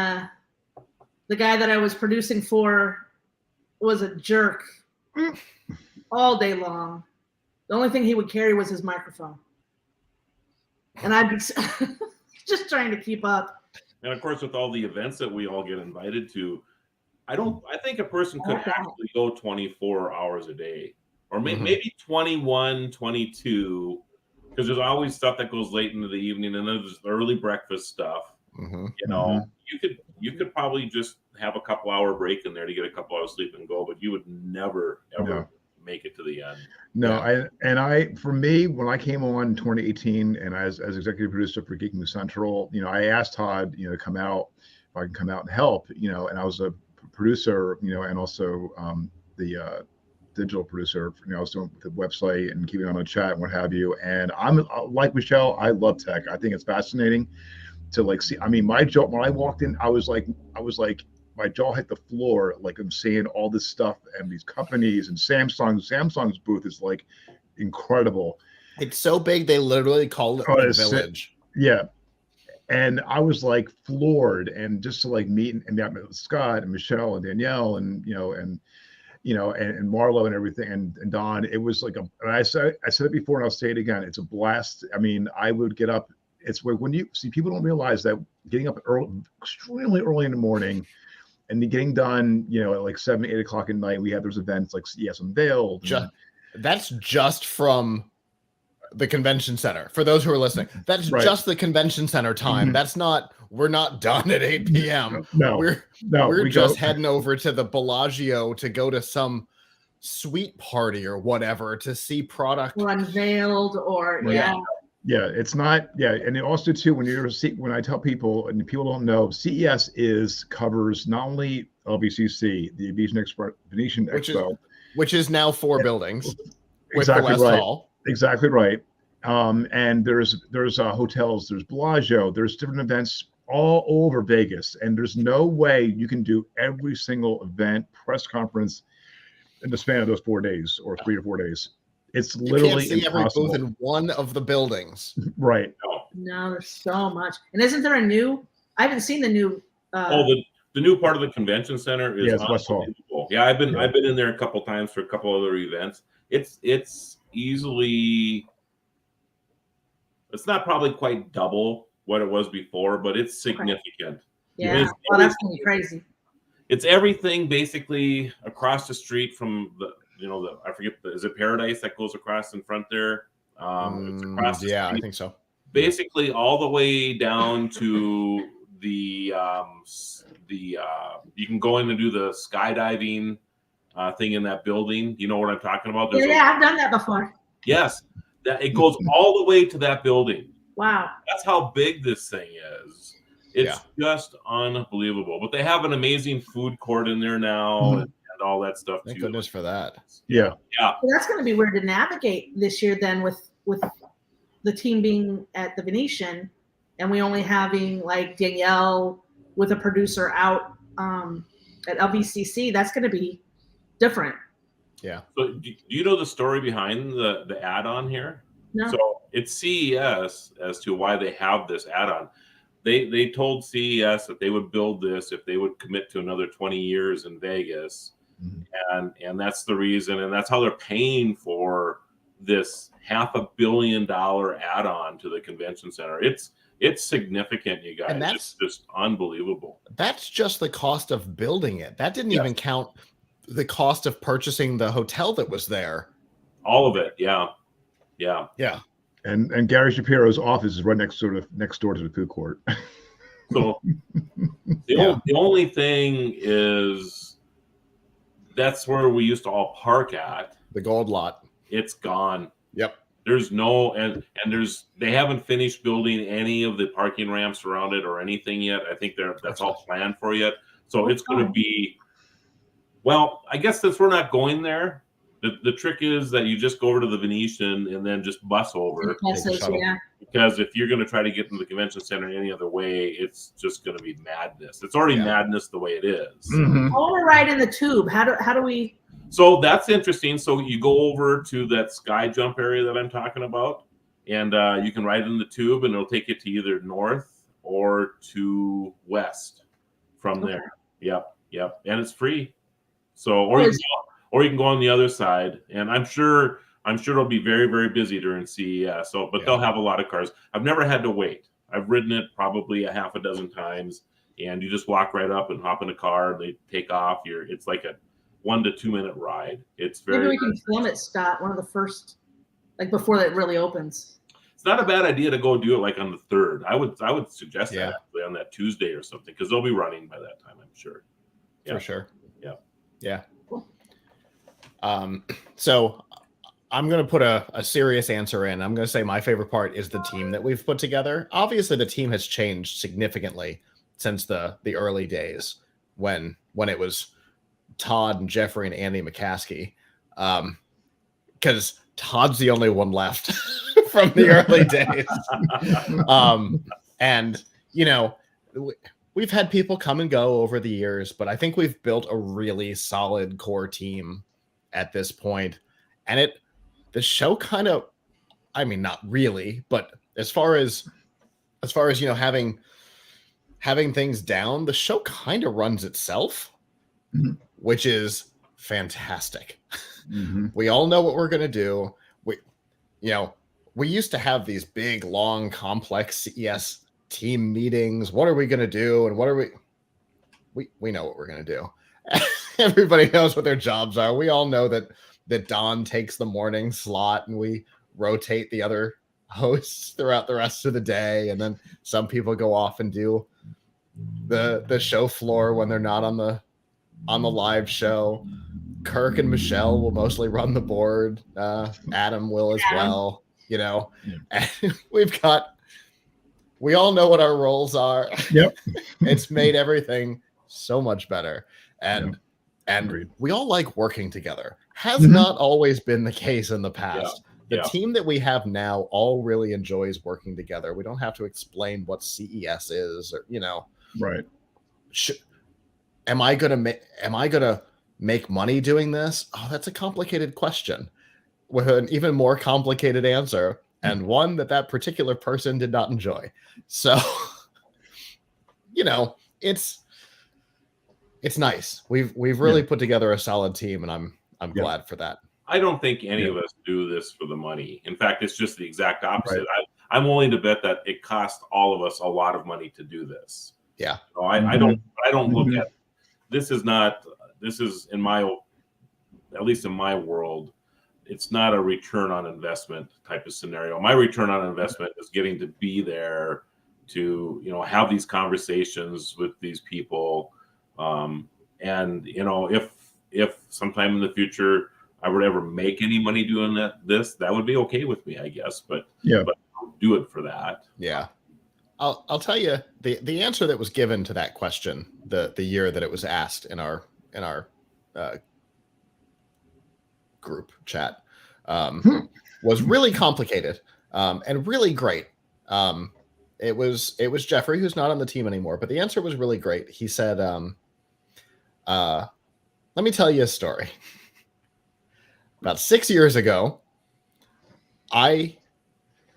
the guy that I was producing for was a jerk all day long. The only thing he would carry was his microphone. And I'd be just trying to keep up. And of course, with all the events that we all get invited to, I think a person could actually go 24 hours a day, or maybe 21, 22, because there's always stuff that goes late into the evening, and then there's early breakfast stuff. You could probably just have a couple hour break in there to get a couple hours sleep and go, but you would never ever make it to the end. For me, when I came on in 2018 and as executive producer for Geeking Central, I asked Todd, to come out, if I can come out and help, and I was a producer, and also the digital producer. I was doing the website and keeping on a chat and what have you. And I'm like Michelle, I love tech. I think it's fascinating to see. I mean, my jaw, when I walked in, I was like, my jaw hit the floor. Like, I'm seeing all this stuff and these companies and Samsung's booth is like incredible. It's so big they literally call it the village. Yeah. And I was like floored, and just to meet and met with Scott and Michelle and Danielle and and Marlo and everything and Don. It was like and I said it before and I'll say it again. It's a blast. I mean, I would get up. It's when you see, people don't realize that getting up extremely early in the morning and getting done, at like 7, 8 o'clock at night. We had those events like CES Unveiled. That's just from the convention center. For those who are listening, that's just the convention center time. That's not. We're not done at 8 p.m. We're just heading over to the Bellagio to go to some suite party or whatever to see product or unveiled or it's not. And it also too, when I tell people, and people don't know, CES covers not only LVCC, the Venetian Expo, which is now 4 buildings. Exactly right. Hall. Exactly right. And there's hotels, there's Bellagio, there's different events all over Vegas, and there's no way you can do every single event, press conference in the span of those 4 days or 3 or 4 days. It's literally you can't see impossible. every booth in one of the buildings. Right. No, there's so much. And isn't there a new? I haven't seen the new. The new part of the convention center is West Hall. Yeah, I've been in there a couple times for a couple other events. It's easily. It's not probably quite double what it was before, but it's significant. Yeah, well, that's gonna be crazy. It's everything basically across the street from the I forget is it Paradise that goes across in front there? It's across the street. I think so. Basically, all the way down to the you can go in and do the skydiving thing in that building. You know what I'm talking about? I've done that before. Yes. It goes all the way to that building. Wow. That's how big this thing is. It's just unbelievable. But they have an amazing food court in there now and all that stuff Thank too. goodness for that. Yeah. Well, that's going to be weird to navigate this year then with the team being at the Venetian and we only having like Danielle, with a producer out at LVCC, that's going to be different. Yeah. So do you know the story behind the add-on here? No. So it's CES as to why they have this add-on. They told CES that they would build this if they would commit to another 20 years in Vegas. Mm-hmm. And that's the reason, and that's how they're paying for this $500 million add-on to the convention center. It's significant, you guys. And it's just unbelievable. That's just the cost of building it. That didn't even count the cost of purchasing the hotel that was there. All of it, yeah. And Gary Shapiro's office is right next door to the food court. So the only thing is that's where we used to all park at. The gold lot. It's gone. Yep. There's no they haven't finished building any of the parking ramps around it or anything yet. I think that's all planned for yet. So it's going to be, well, I guess since we're not going there, the trick is that you just go over to the Venetian and then just bus over. Because if you're going to try to get into the convention center any other way, it's just going to be madness. It's already madness the way it is. Mm-hmm. I want to ride in the tube. How do we? So that's interesting. So you go over to that sky jump area that I'm talking about, and you can ride in the tube, and it'll take you to either north or to west from there. Yep. And it's free. So, or you can go on the other side, and I'm sure it'll be very, very busy during CES. So, but they'll have a lot of cars. I've never had to wait. I've ridden it probably a half a dozen times, and you just walk right up and hop in a car. They take off. It's like a 1 to 2 minute ride. It's very. Maybe we can film it, Scott. One of the first, like before that really opens. It's not a bad idea to go do it like on the 3rd. I would suggest that actually on that Tuesday or something, because they'll be running by that time, I'm sure. For sure. Yeah. Cool. So I'm going to put a serious answer in. I'm going to say my favorite part is the team that we've put together. Obviously, the team has changed significantly since the early days when it was Todd and Jeffrey and Andy McCaskey. Because Todd's the only one left from the early days. And, we've had people come and go over the years, but I think we've built a really solid core team at this point. And the show kind of, I mean, not really, but as far as having things down, the show kind of runs itself, which is fantastic. We all know what we're going to do. We used to have these big, long, complex CES team meetings. What are we going to do? And what are we know what we're going to do. Everybody knows what their jobs are. We all know that Don takes the morning slot and we rotate the other hosts throughout the rest of the day. And then some people go off and do the show floor when they're not on the live show. Kirk and Michelle will mostly run the board. Adam will as well, and we all know what our roles are. Yep. It's made everything so much better. And we all like working together. Has not always been the case in the past. The team that we have now all really enjoys working together. We don't have to explain what CES is, or right. Am I gonna make money doing this? Oh, that's a complicated question with an even more complicated answer, and one that particular person did not enjoy. So, it's nice. We've really put together a solid team, and I'm glad for that. I don't think any of us do this for the money. In fact, it's just the exact opposite. Right. I'm willing to bet that it cost all of us a lot of money to do this. Yeah. So I don't look at this is at least in my world, it's not a return on investment type of scenario. My return on investment is getting to be there to, have these conversations with these people. And if sometime in the future I would ever make any money doing that would be okay with me, I guess. But I'll do it for that. Yeah. I'll tell you the answer that was given to that question the year that it was asked in our group chat was really complicated and really great. it was Jeffrey, who's not on the team anymore, but the answer was really great. He said, let me tell you a story. About 6 years ago, I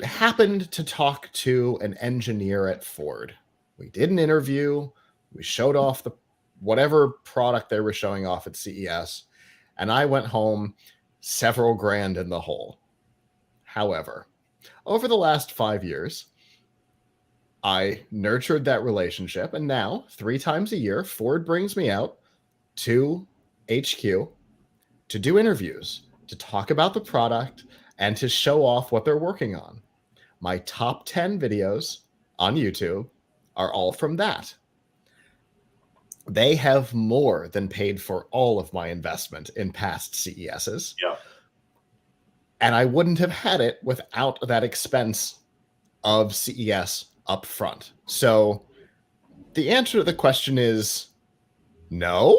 happened to talk to an engineer at Ford. We did an interview. We showed off the whatever product they were showing off at CES, and I went home several grand in the hole. However, over the last 5 years, I nurtured that relationship, and now 3 times a year, Ford brings me out to HQ to do interviews, to talk about the product, and to show off what they're working on. My top 10 videos on YouTube are all from that. They have more than paid for all of my investment in past CESs. Yeah. And I wouldn't have had it without that expense of CES up front. So the answer to the question is no.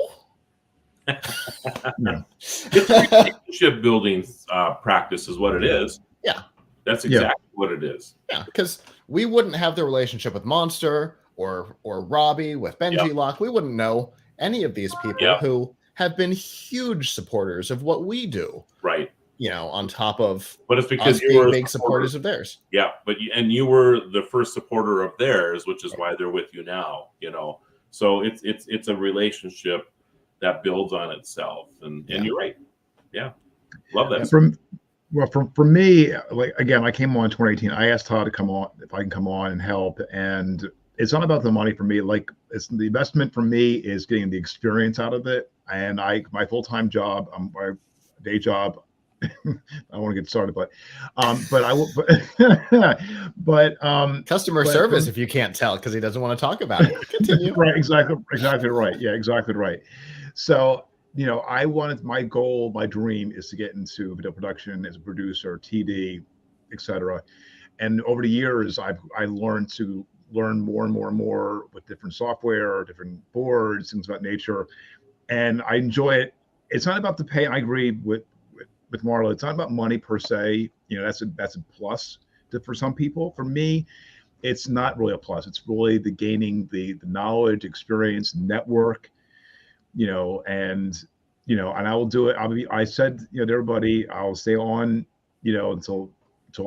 No. It's a relationship building practice is what it is. Yeah. That's exactly what it is. Yeah, because we wouldn't have the relationship with Monster or Robbie with Benji Lock. We wouldn't know any of these people who have been huge supporters of what we do. Right. You know, on top of but it's because us being big supporters of theirs. Yeah, but you were the first supporter of theirs, which is why they're with you now. You know, so it's a relationship that builds on itself, and you're right. Yeah, love that. For me, like again, I came on in 2018. I asked Todd to come on if I can come on and help, and it's not about the money for me. Like it's the investment for me is getting the experience out of it, and my full-time job, my day job. I want to get started, but I will. But customer service, if you can't tell, because he doesn't want to talk about it. Continue. Right, exactly right. Yeah, exactly right. So you know, I wanted my goal, my dream is to get into video production as a producer, TD, etc. And over the years, I learned to learn more and more and more with different software, different boards, things of that nature, and I enjoy it. It's not about the pay. I agree with Marlo, it's not about money per se. You know, that's a plus for some people. For me, it's not really a plus. It's really the gaining the knowledge, experience, network. You know, and I will do it. I said, you know, to everybody, I'll stay on, you know, until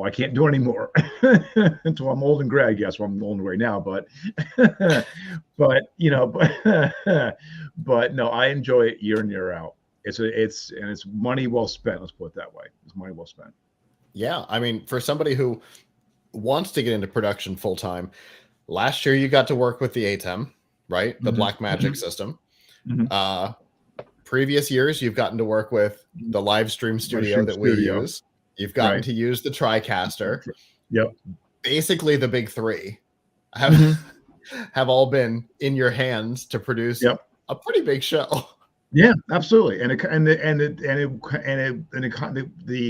I can't do it anymore. Until I'm old and gray, I guess. Well, I'm old and gray now, but you know, but no, I enjoy it year in, year out. It's money well spent. Let's put it that way. It's money well spent. Yeah, I mean, for somebody who wants to get into production full time, last year you got to work with the ATEM, right? The Black Magic system. Previous years you've gotten to work with the live stream studio that we use. You've gotten to use the TriCaster. Yep. Basically, the big three have all been in your hands to produce a pretty big show. Yeah, absolutely, and the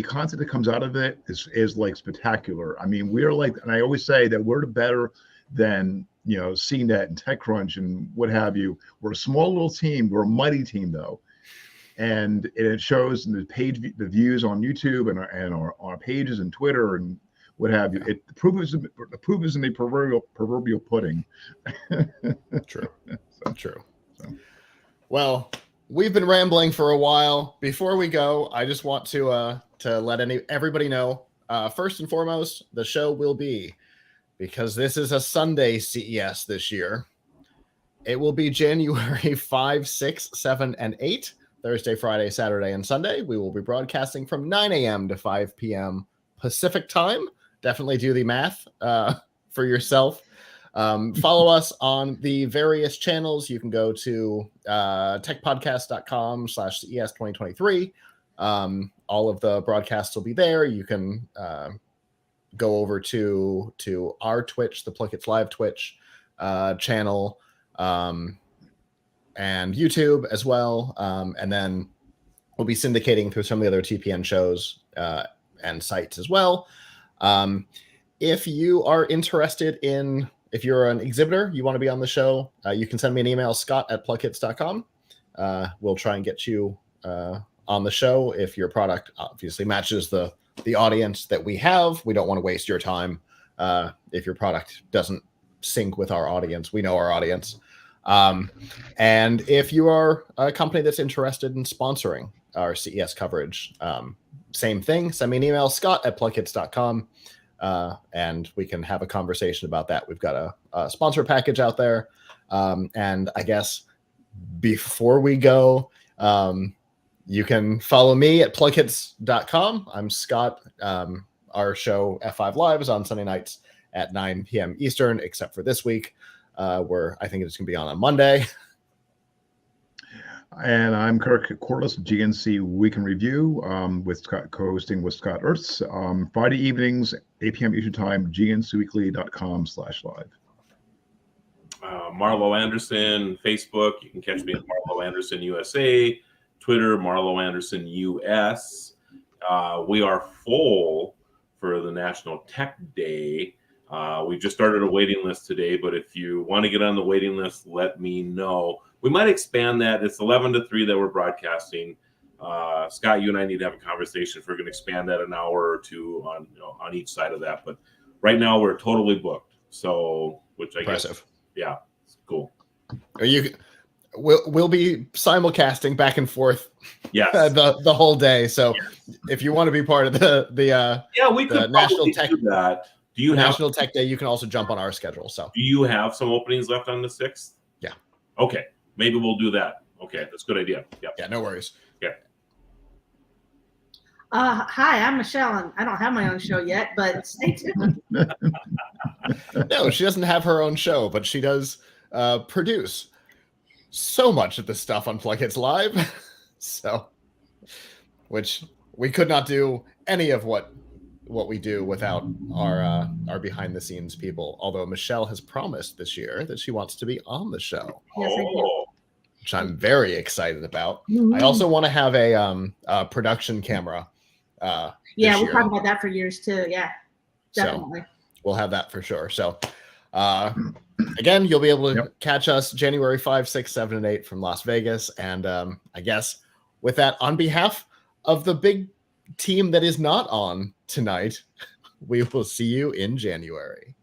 content that comes out of it is like spectacular. I mean, we're like, and I always say that we're better than CNET and TechCrunch and what have you. We're a small little team. We're a mighty team though, and it shows in the views on YouTube and our pages and Twitter and what have you. The proof is in the proverbial pudding. True. True. Well, we've been rambling for a while. Before we go, I just want to let everybody know, first and foremost, the show will be, because this is a Sunday CES this year, it will be January 5, 6, 7, and 8, Thursday, Friday, Saturday, and Sunday. We will be broadcasting from 9 a.m. to 5 p.m. Pacific time. Definitely do the math for yourself. Follow us on the various channels. You can go to techpodcast.com/CES 2023. All of the broadcasts will be there. You can go over to our Twitch, the Pluckets Live Twitch channel, and YouTube as well. And then we'll be syndicating through some of the other TPN shows and sites as well. If you are interested in, if you're an exhibitor, you want to be on the show, you can send me an email, scott@pluckits.com. We'll try and get you on the show if your product obviously matches the audience that we have. We don't want to waste your time if your product doesn't sync with our audience. We know our audience. And if you are a company that's interested in sponsoring our CES coverage, same thing. Send me an email, scott@plugkits.com, and we can have a conversation about that. We've got a sponsor package out there. And I guess before we go, you can follow me at plugkits.com. I'm Scott. Our show F5 Live is on Sunday nights at 9 p.m. Eastern, except for this week, where I think it's going to be on Monday. And I'm Kirk Corliss, GNC Week in Review, with Scott, co-hosting with Scott Ertz. Friday evenings, 8 p.m. Eastern Time, gncweekly.com/live. Marlo Anderson, Facebook. You can catch me at Marlo Anderson USA. Twitter, Marlo Anderson US. We are full for the National Tech Day. We just started a waiting list today, but if you want to get on the waiting list, let me know. We might expand that. It's 11 to 3 that we're broadcasting. Scott, you and I need to have a conversation if we're going to expand that an hour or two on each side of that. But right now we're totally booked. So, which I Impressive. guess, yeah, it's cool. We'll be simulcasting back and forth, Yes, the whole day. So if you want to be part of the we could National Tech do that. Do you National Tech Day, you can also jump on our schedule. So do you have some openings left on the 6th? Yeah. Okay, maybe we'll do that. Okay, that's a good idea. Yep. Yeah, no worries. Yeah. Hi, I'm Michelle, and I don't have my own show yet, but stay tuned. No, she doesn't have her own show, but she does produce so much of the stuff on Plug Hits Live. So, which we could not do any of what we do without our behind the scenes people. Although Michelle has promised this year that she wants to be on the show, Yes, I do. which I'm very excited about. Mhm. I also want to have a production camera. Yeah, this we'll year. talk about that for years too. Yeah, So, definitely. we'll have that for sure. So, again, you'll be able to catch us January 5, 6, 7, and 8 from Las Vegas. And I guess with that, on behalf of the big team that is not on tonight, we will see you in January.